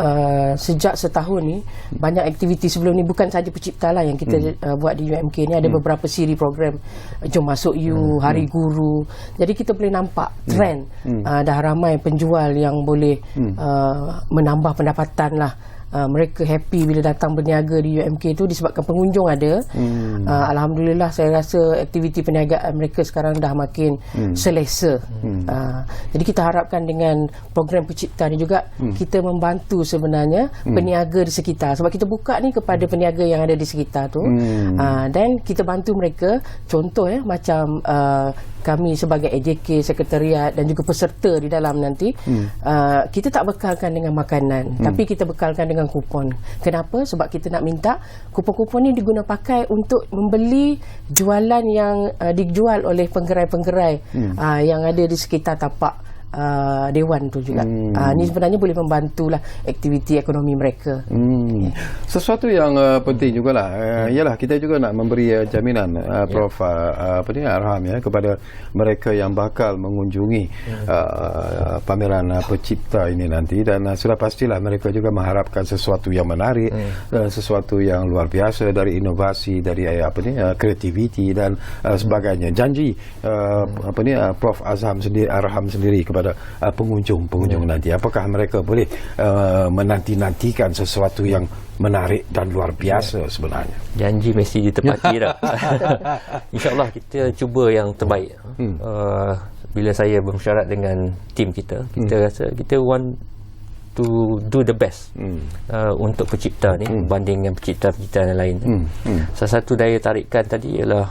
sejak setahun ni, banyak aktiviti sebelum ni, bukan saja pencipta lah yang kita buat di UMK ni. Ada beberapa siri program Jom Masuk You, Hari Guru. Jadi kita boleh nampak trend dah ramai penjual yang boleh menambah pendapatan lah. Mereka happy bila datang berniaga di UMK tu disebabkan pengunjung ada. Alhamdulillah, saya rasa aktiviti perniagaan mereka sekarang dah makin selesa. Jadi kita harapkan dengan program pencipta ni juga kita membantu sebenarnya peniaga di sekitar, sebab kita buka ni kepada peniaga yang ada di sekitar tu. Dan kita bantu mereka, contoh macam kami sebagai AJK, sekretariat dan juga peserta di dalam nanti, kita tak bekalkan dengan makanan, tapi kita bekalkan dengan kupon. Kenapa? Sebab kita nak minta kupon-kupon ni diguna pakai untuk membeli jualan yang dijual oleh penggerai-penggerai yang ada di sekitar tapak Dewan tu juga. Ni sebenarnya boleh membantulah aktiviti ekonomi mereka. Sesuatu yang penting jugalah ialah kita juga nak memberi jaminan Prof Arham kepada mereka yang bakal mengunjungi pameran pencipta ini nanti, dan sudah pastilah mereka juga mengharapkan sesuatu yang menarik, sesuatu yang luar biasa dari inovasi, dari kreativiti dan sebagainya. Janji Prof Arham sendiri kepada pengunjung nanti, apakah mereka boleh menanti-nantikan sesuatu yang menarik dan luar biasa sebenarnya? Janji mesti ditepati dah. InsyaAllah kita cuba yang terbaik. Bila saya bersyarat dengan tim kita, kita rasa kita want to do the best untuk pencipta ni berbanding dengan pencipta-pencipta yang lain. Salah satu daya tarikan tadi ialah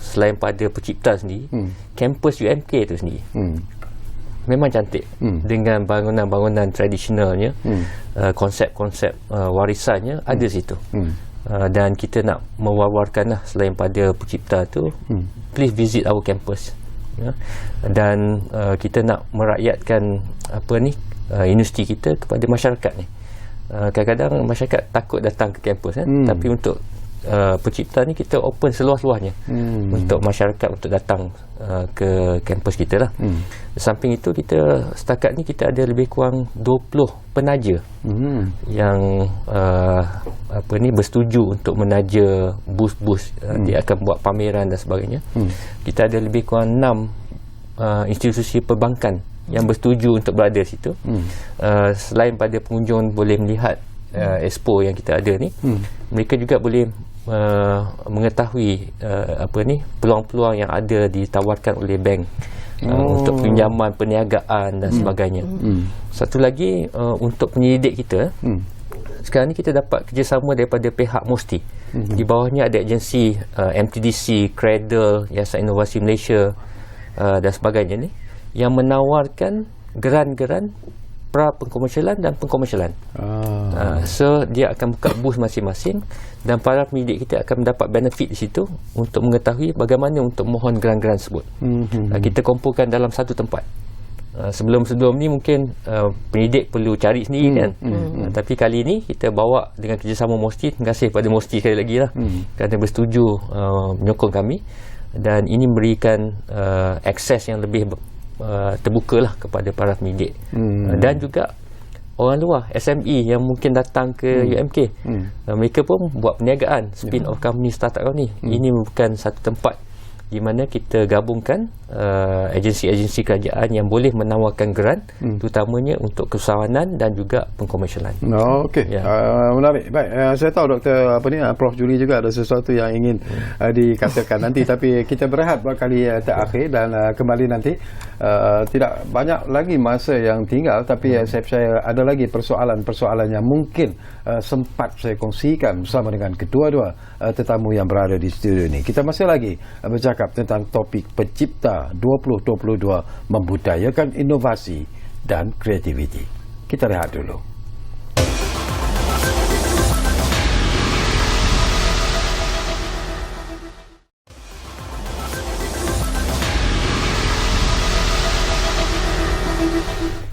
selain pada pencipta sendiri, kampus UMK tu sendiri memang cantik dengan bangunan-bangunan tradisionalnya, konsep-konsep warisannya ada situ. Dan kita nak mewawarkan lah, selain pada pencipta tu, please visit our campus. Dan kita nak merakyatkan universiti kita kepada masyarakat ni. Kadang-kadang masyarakat takut datang ke kampus tapi untuk pencipta ni kita open seluas-luasnya untuk masyarakat untuk datang ke kampus kita lah. Samping itu, kita setakat ni kita ada lebih kurang 20 penaja yang bersetuju untuk menaja bus-bus. Dia akan buat pameran dan sebagainya. Kita ada lebih kurang 6 institusi perbankan yang bersetuju untuk berada di situ. Selain pada pengunjung boleh melihat expo yang kita ada ni, mereka juga boleh mengetahui peluang-peluang yang ada ditawarkan oleh bank untuk pinjaman perniagaan dan sebagainya. Satu lagi, untuk penyelidik kita, sekarang ni kita dapat kerjasama daripada pihak MOSTI. Di bawahnya ada agensi MTDC, Cradle, Yayasan Inovasi Malaysia dan sebagainya ni, yang menawarkan geran-geran pra-pengkomersialan dan pengkomersialan. So dia akan buka booth masing-masing dan para pendidik kita akan mendapat benefit di situ untuk mengetahui bagaimana untuk mohon geran-geran tersebut. Kita kumpulkan dalam satu tempat. Sebelum-sebelum ni mungkin pendidik perlu cari sendiri kan. Tapi kali ni kita bawa dengan kerjasama MOSTI. Terima kasih pada MOSTI sekali lagi lah kerana bersetuju menyokong kami, dan ini memberikan akses yang lebih terbuka lah kepada para pendidik dan juga orang luar, SME yang mungkin datang ke UMK. Mereka pun buat perniagaan, spin-off company, startup company. Ini merupakan satu tempat di mana kita gabungkan agensi-agensi kerajaan yang boleh menawarkan geran, terutamanya untuk keusahawanan dan juga pengkomersialan. Okey, menarik. Baik, saya tahu Dr. Prof Julie juga ada sesuatu yang ingin dikatakan nanti, tapi kita berehat buat kali terakhir dan kembali nanti. Tidak banyak lagi masa yang tinggal, tapi saya percaya ada lagi persoalan-persoalan yang mungkin sempat saya kongsikan bersama dengan kedua-dua tetamu yang berada di studio ini. Kita masih lagi bercakap tentang topik Pencipta 2022, membudayakan inovasi dan kreativiti. Kita rehat dulu.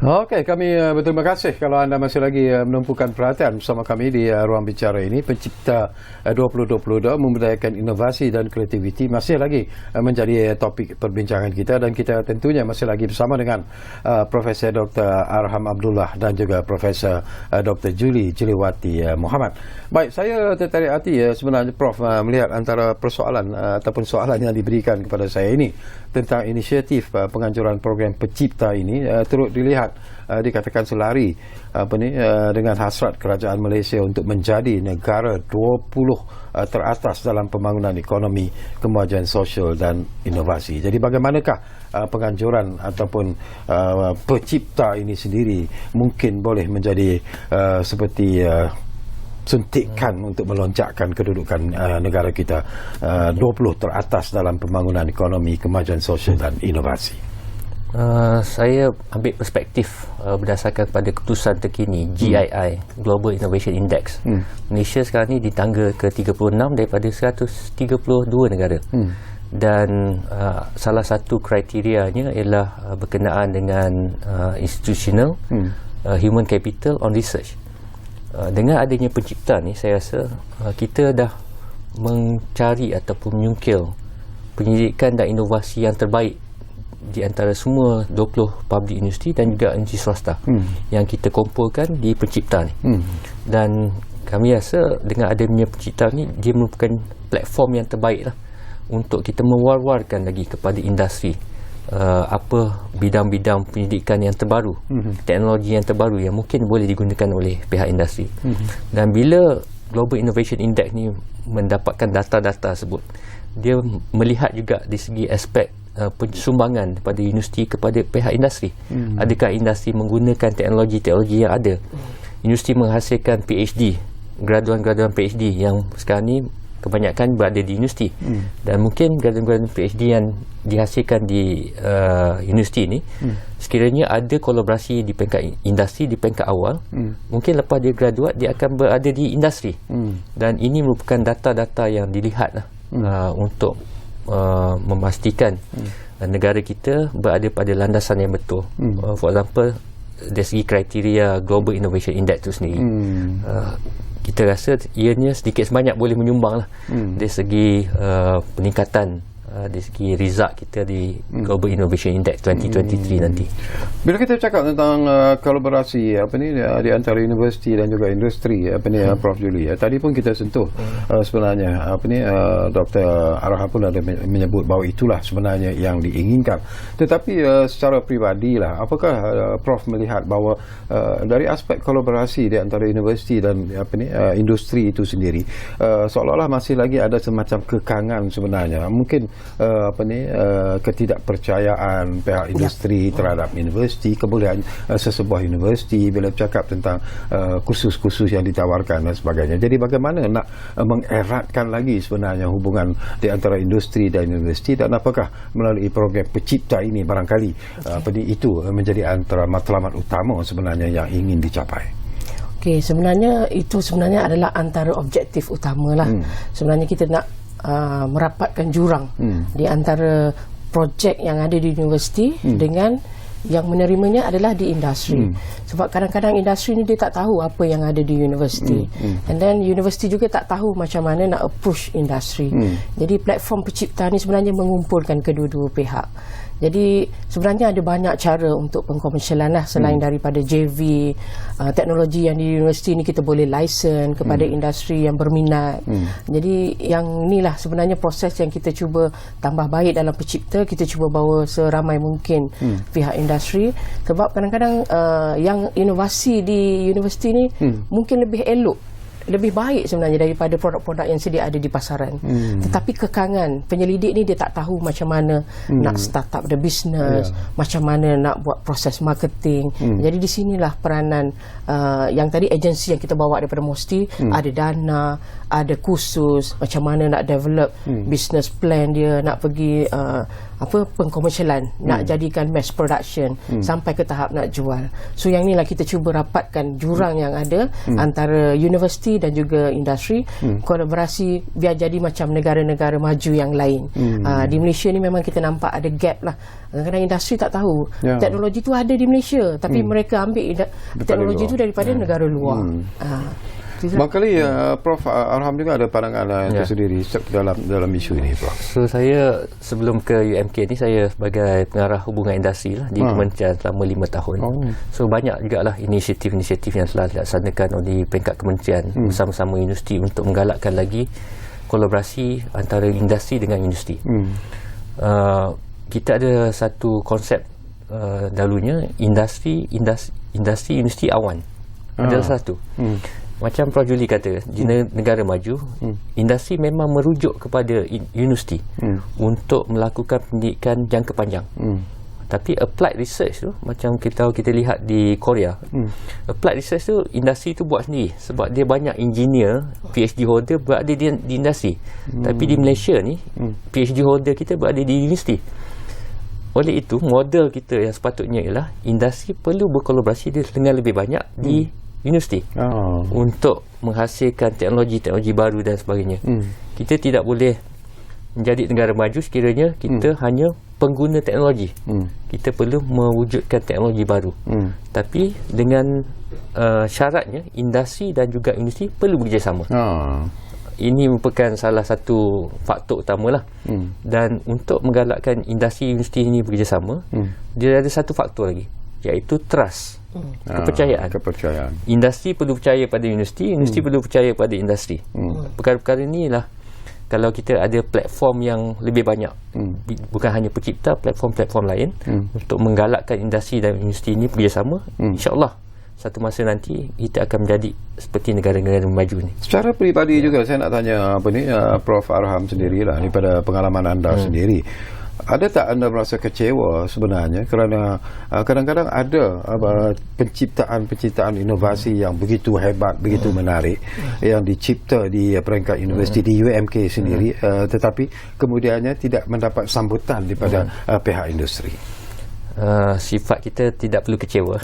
Okey, kami berterima kasih kalau anda masih lagi menumpukan perhatian bersama kami di ruang bicara ini. Pencipta 2022, membudayakan inovasi dan kreativiti masih lagi menjadi topik perbincangan kita, dan kita tentunya masih lagi bersama dengan Profesor Dr. Arham Abdullah dan juga Profesor Dr. Julie Jiliwati Muhammad. Baik, saya tertarik hati sebenarnya Prof melihat antara persoalan ataupun soalan yang diberikan kepada saya ini tentang inisiatif penganjuran program Pencipta ini turut dilihat dikatakan selari dengan hasrat kerajaan Malaysia untuk menjadi negara 20 teratas dalam pembangunan ekonomi, kemajuan sosial dan inovasi. Jadi bagaimanakah penganjuran ataupun Pencipta ini sendiri mungkin boleh menjadi seperti suntikan untuk melonjakkan kedudukan negara kita 20 teratas dalam pembangunan ekonomi, kemajuan sosial dan inovasi? Saya ambil perspektif berdasarkan pada keputusan terkini GII, Global Innovation Index. Malaysia sekarang ni di tangga ke-36 daripada 132 negara. Dan salah satu kriterianya ialah berkenaan dengan institutional human capital on research. Dengan adanya Pencipta ni, saya rasa kita dah mencari ataupun menyungkil pendidikan dan inovasi yang terbaik di antara semua 20 public university dan juga universiti swasta yang kita kumpulkan di Pencipta ni. Dan kami rasa dengan adanya Pencipta ni, dia merupakan platform yang terbaik lah untuk kita mewar-warkan lagi kepada industri apa bidang-bidang pendidikan yang terbaru, teknologi yang terbaru yang mungkin boleh digunakan oleh pihak industri. Dan bila Global Innovation Index ni mendapatkan data-data tersebut, dia melihat juga di segi aspek sumbangan daripada universiti kepada pihak industri. Adakah industri menggunakan teknologi-teknologi yang ada? Universiti menghasilkan PhD, graduan-graduan PhD yang sekarang ni kebanyakan berada di universiti, dan mungkin graduan-graduan PhD yang dihasilkan di universiti ini sekiranya ada kolaborasi di peringkat industri di peringkat awal, mungkin lepas dia graduat dia akan berada di industri. Dan ini merupakan data-data yang dilihat untuk memastikan negara kita berada pada landasan yang betul. For example, dari segi kriteria Global Innovation Index itu sendiri, kita rasa ianya sedikit sebanyak boleh menyumbang lah dari segi peningkatan dari segi result kita di Global Innovation Index 2023 nanti. Bila kita cakap tentang kolaborasi di antara universiti dan juga industri Prof Julie, tadi pun kita sentuh sebenarnya Dr. Arham pun ada menyebut bahawa itulah sebenarnya yang diinginkan. Tetapi secara pribadi lah, apakah Prof melihat bahawa dari aspek kolaborasi di antara universiti dan industri itu sendiri seolah-olah masih lagi ada semacam kekangan sebenarnya, mungkin ketidakpercayaan pihak industri terhadap universiti, kebolehan sesebuah universiti bila bercakap tentang kursus-kursus yang ditawarkan dan sebagainya. Jadi bagaimana nak mengeratkan lagi sebenarnya hubungan di antara industri dan universiti, dan apakah melalui program Pencipta ini barangkali itu menjadi antara matlamat utama sebenarnya yang ingin dicapai. Okey, sebenarnya itu adalah antara objektif utama lah. Sebenarnya kita nak merapatkan jurang di antara projek yang ada di universiti dengan yang menerimanya adalah di industri. Sebab kadang-kadang industri ni dia tak tahu apa yang ada di universiti. And then universiti juga tak tahu macam mana nak approach industri. Jadi platform Pencipta ni sebenarnya mengumpulkan kedua-dua pihak. Jadi sebenarnya ada banyak cara untuk pengkomersialan lah, selain daripada JV, teknologi yang di universiti ni kita boleh license kepada industri yang berminat. Jadi yang inilah sebenarnya proses yang kita cuba tambah baik dalam Pencipta. Kita cuba bawa seramai mungkin pihak industri, sebab kadang-kadang yang inovasi di universiti ni mungkin lebih elok, lebih baik sebenarnya daripada produk-produk yang sedia ada di pasaran. Tetapi kekangan penyelidik ni dia tak tahu macam mana nak start up the business, macam mana nak buat proses marketing. Jadi di sinilah peranan yang tadi agensi yang kita bawa daripada MOSTI, ada dana, ada kursus, macam mana nak develop business plan dia, nak pergi pengkomersialan, nak jadikan mass production sampai ke tahap nak jual. So yang inilah kita cuba rapatkan jurang yang ada antara universiti dan juga industri, kolaborasi biar jadi macam negara-negara maju yang lain. Di Malaysia ni memang kita nampak ada gap lah. Kadang-kadang industri tak tahu teknologi tu ada di Malaysia, tapi mereka ambil teknologi tu daripada negara luar. Barangkali Prof Arham juga ada pandangan tersendiri dalam isu ini, Prof. So saya sebelum ke UMK ni, saya sebagai pengarah hubungan industri lah di Kementerian selama 5 tahun. So banyak jugalah inisiatif-inisiatif yang telah dilaksanakan oleh peringkat kementerian bersama-sama industri untuk menggalakkan lagi kolaborasi antara industri dengan industri. Kita ada satu konsep dahulunya industri awan. Adalah satu. Macam Prof Julie kata, di negara maju, industri memang merujuk kepada universiti untuk melakukan pendidikan jangka panjang. Tapi applied research tu, macam kita lihat di Korea, applied research tu industri tu buat sendiri, sebab dia banyak engineer PhD holder berada di industri. Tapi di Malaysia ni PhD holder kita berada di universiti. Oleh itu model kita yang sepatutnya ialah industri perlu berkolaborasi dengan lebih banyak di universiti untuk menghasilkan teknologi-teknologi baru dan sebagainya. Kita tidak boleh menjadi negara maju sekiranya kita hanya pengguna teknologi. Kita perlu mewujudkan teknologi baru. Tapi dengan syaratnya industri dan juga universiti perlu bekerjasama. Ini merupakan salah satu faktor utamalah. Dan untuk menggalakkan industri universiti ini bekerjasama, dia ada satu faktor lagi, iaitu trust. Kepercayaan. Industri perlu percaya pada universiti, universiti perlu percaya pada industri. Perkara-perkara inilah, kalau kita ada platform yang lebih banyak, bukan hanya Pencipta, platform-platform lain untuk menggalakkan industri dan universiti ini bekerjasama, insya-Allah satu masa nanti kita akan menjadi seperti negara-negara maju ni. Secara peribadi juga saya nak tanya Prof Arham sendirilah, ni pada pengalaman anda sendiri. Ada tak anda merasa kecewa sebenarnya kerana kadang-kadang ada penciptaan inovasi yang begitu hebat, begitu menarik yang dicipta di peringkat universiti di UMK sendiri, tetapi kemudiannya tidak mendapat sambutan daripada pihak industri? Sifat kita tidak perlu kecewa.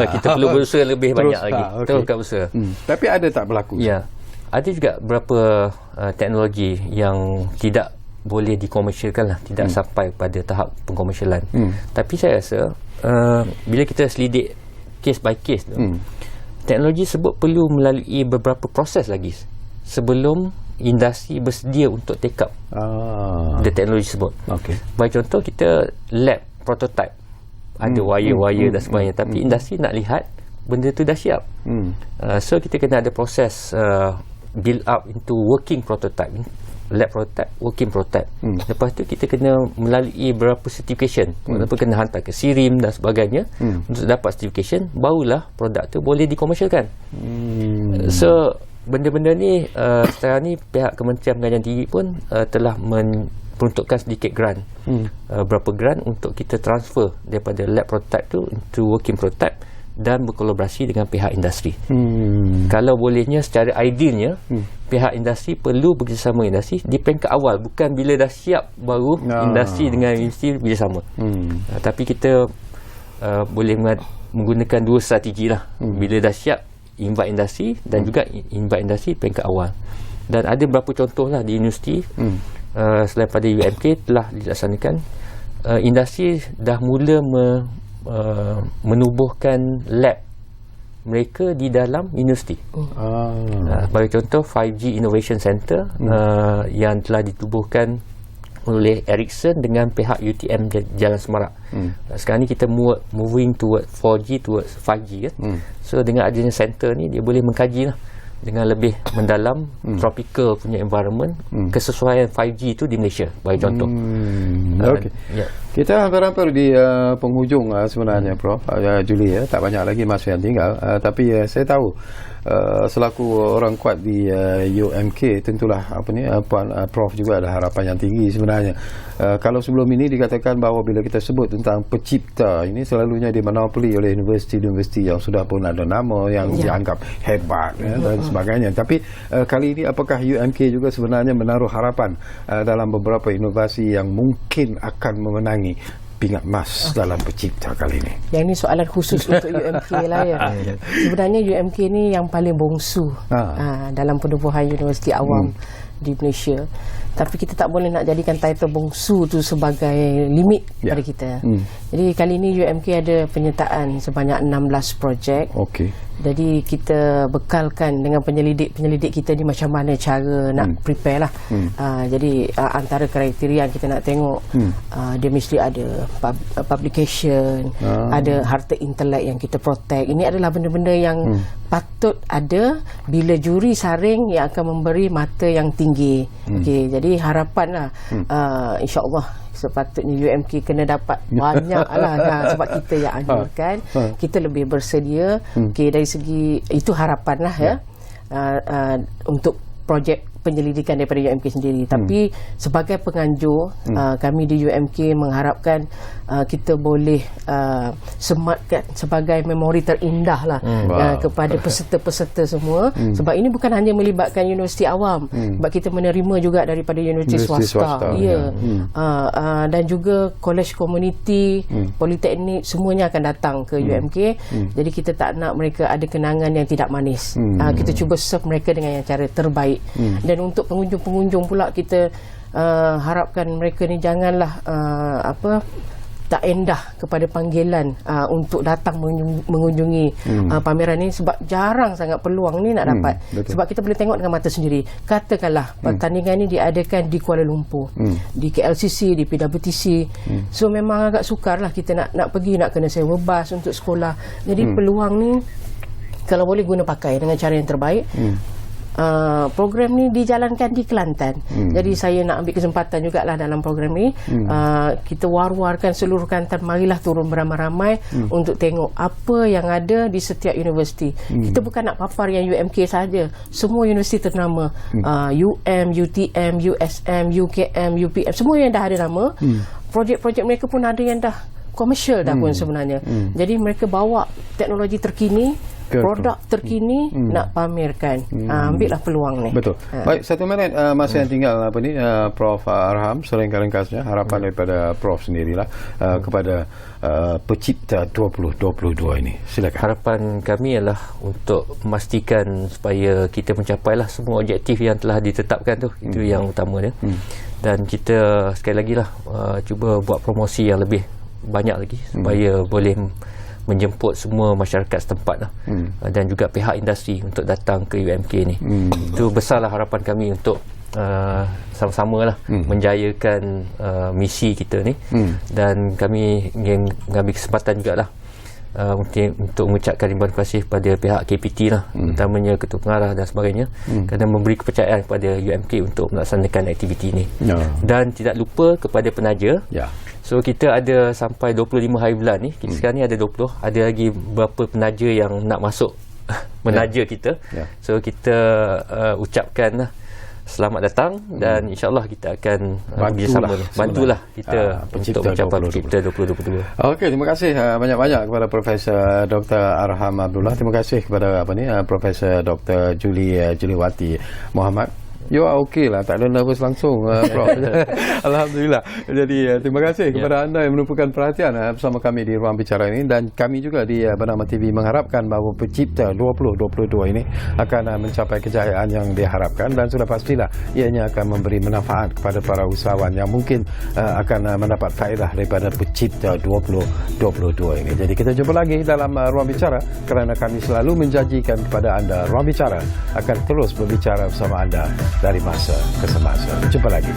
Kita perlu berusaha lebih banyak lagi. Terus berusaha. Tapi ada tak berlaku? Ya. Ada juga beberapa teknologi yang tidak boleh dikomersialkan lah, tidak sampai pada tahap pengkomersialan. Tapi saya rasa bila kita selidik case by case tu, teknologi tersebut perlu melalui beberapa proses lagi sebelum industri bersedia untuk take up the teknologi tersebut. Bagi contoh, kita lab prototype, ada wire-wire dan sebagainya, tapi industri nak lihat benda tu dah siap. So kita kena ada proses build up into working prototype, lab prototype, working prototype. Lepas tu kita kena melalui beberapa certification, walaupun kena hantar ke SIRIM dan sebagainya. Untuk dapat certification, barulah produk tu boleh dikomersialkan. So benda-benda ni sekarang ni pihak Kementerian Pengajian Tinggi pun telah peruntukkan sedikit grant, berapa grant untuk kita transfer daripada lab prototype tu into working prototype dan berkolaborasi dengan pihak industri. Kalau bolehnya, secara idealnya, pihak industri perlu bekerjasama industri di peringkat awal, bukan bila dah siap baru industri dengan universiti bekerjasama. Tapi kita boleh menggunakan dua strategi lah. Bila dah siap, invite industri, dan juga invite industri peringkat awal. Dan ada beberapa contoh lah di universiti, selain pada UMK telah dilaksanakan, industri dah mula menubuhkan lab mereka di dalam universiti. Bagi contoh 5G Innovation Center yang telah ditubuhkan oleh Ericsson dengan pihak UTM Jalan Semarak. Sekarang ni kita moving toward 4G towards 5G kan. So dengan adanya center ni, dia boleh mengkaji lah dengan lebih mendalam tropical punya environment, kesesuaian 5G tu di Malaysia, bagi contoh. Okay. Kita hampir-hampir di penghujung sebenarnya, Prof. Juli, tak banyak lagi masa yang tinggal, tapi saya tahu selaku orang kuat di UMK, tentulah Puan Prof juga ada harapan yang tinggi sebenarnya. Kalau sebelum ini dikatakan bahawa bila kita sebut tentang pencipta ini, selalunya dimonopoli oleh universiti-universiti yang sudah pun ada nama, yang dianggap hebat dan sebagainya. Tapi kali ini apakah UMK juga sebenarnya menaruh harapan dalam beberapa inovasi yang mungkin akan memenangi pingat emas dalam pencipta kali ini? Yang ini soalan khusus untuk UMK lah ya. Sebenarnya UMK ni yang paling bongsu dalam penubuhan universiti awam di Malaysia. Tapi kita tak boleh nak jadikan title bongsu tu sebagai limit pada kita. Jadi kali ini UMK ada penyertaan sebanyak 16 projek. Jadi kita bekalkan dengan penyelidik kita ni macam mana cara nak prepare lah. Jadi antara kriteria yang kita nak tengok, dia mesti ada publication, ada harta intelek yang kita protect. Ini adalah benda-benda yang patut ada bila juri saring yang akan memberi mata yang tinggi. Jadi harapanlah insya-Allah sepatutnya UMK kena dapat banyak lah sebab kita yang anjurkan, kita lebih bersedia. Dari segi itu harapanlah ya, untuk projek penyelidikan daripada UMK sendiri. Tapi sebagai penganjur, kami di UMK mengharapkan kita boleh sematkan sebagai memori terindah lah kepada peserta-peserta semua. Sebab ini bukan hanya melibatkan universiti awam, sebab kita menerima juga daripada universiti swasta. Dan juga college community, politeknik, semuanya akan datang ke UMK. Jadi kita tak nak mereka ada kenangan yang tidak manis. Kita cuba serve mereka dengan yang cara terbaik. Dan untuk pengunjung-pengunjung pula, kita harapkan mereka ni janganlah tak endah kepada panggilan untuk datang mengunjungi pameran ni, sebab jarang sangat peluang ni nak dapat. Sebab kita boleh tengok dengan mata sendiri. Katakanlah pertandingan ni diadakan di Kuala Lumpur, di KLCC, di PWTC. So memang agak sukar lah kita nak pergi, nak kena sewa bas untuk sekolah. Jadi peluang ni kalau boleh guna pakai dengan cara yang terbaik. Program ni dijalankan di Kelantan. Jadi saya nak ambil kesempatan jugalah dalam program ni, kita war-warkan seluruh Kelantan, marilah turun beramai-ramai untuk tengok apa yang ada di setiap universiti. Kita bukan nak papar yang UMK saja, semua universiti ternama, UM, UTM, USM, UKM, UPM, semua yang dah ada nama. Projek-projek mereka pun ada yang dah komersial dah pun sebenarnya. Jadi mereka bawa teknologi terkini, produk terkini nak pamerkan. Ambillah peluang ni. Betul. Baik, 1 minit masa yang tinggal Prof Arham, seringkas-ringkasnya harapan daripada Prof sendirilah kepada pencipta 2022 ini. Silakan. Harapan kami ialah untuk memastikan supaya kita mencapailah semua objektif yang telah ditetapkan tu. Itu yang utama dia. Dan kita sekali lagi lah cuba buat promosi yang lebih banyak lagi supaya boleh menjemput semua masyarakat setempat lah, dan juga pihak industri untuk datang ke UMK ni. Itu besarlah harapan kami untuk sama-sama lah menjayakan misi kita ni. Dan kami ingin mengambil kesempatan jugalah untuk mengucapkan ribuan terima kasih pada pihak KPT lah, utamanya Ketua Pengarah dan sebagainya, kerana memberi kepercayaan kepada UMK untuk melaksanakan aktiviti ini. Dan tidak lupa kepada penaja. So kita ada sampai 25 hari bulan ni. Kita sekarang ni ada 20. Ada lagi berapa penaja yang nak masuk menaja kita. So kita ucapkan lah selamat datang dan insyaAllah kita akan bantulah kita untuk mencapai Pencipta 2022. Okey, terima kasih banyak-banyak kepada Profesor Dr. Arham Abdullah. Terima kasih kepada Profesor Dr. Juliwati Muhammad. You are okay lah, tak ada nervous langsung, Prof. Alhamdulillah. Jadi terima kasih kepada anda yang menumpukan perhatian bersama kami di Ruang Bicara ini, dan kami juga di Bernama TV mengharapkan bahawa Pencipta 2022 ini akan mencapai kejayaan yang diharapkan, dan sudah pastilah ianya akan memberi manfaat kepada para usahawan yang mungkin akan mendapat faedah daripada Pencipta 2022 ini. Jadi kita jumpa lagi dalam Ruang Bicara, kerana kami selalu menjanjikan kepada anda Ruang Bicara akan terus berbicara bersama anda dari masa ke semasa. Jumpa lagi.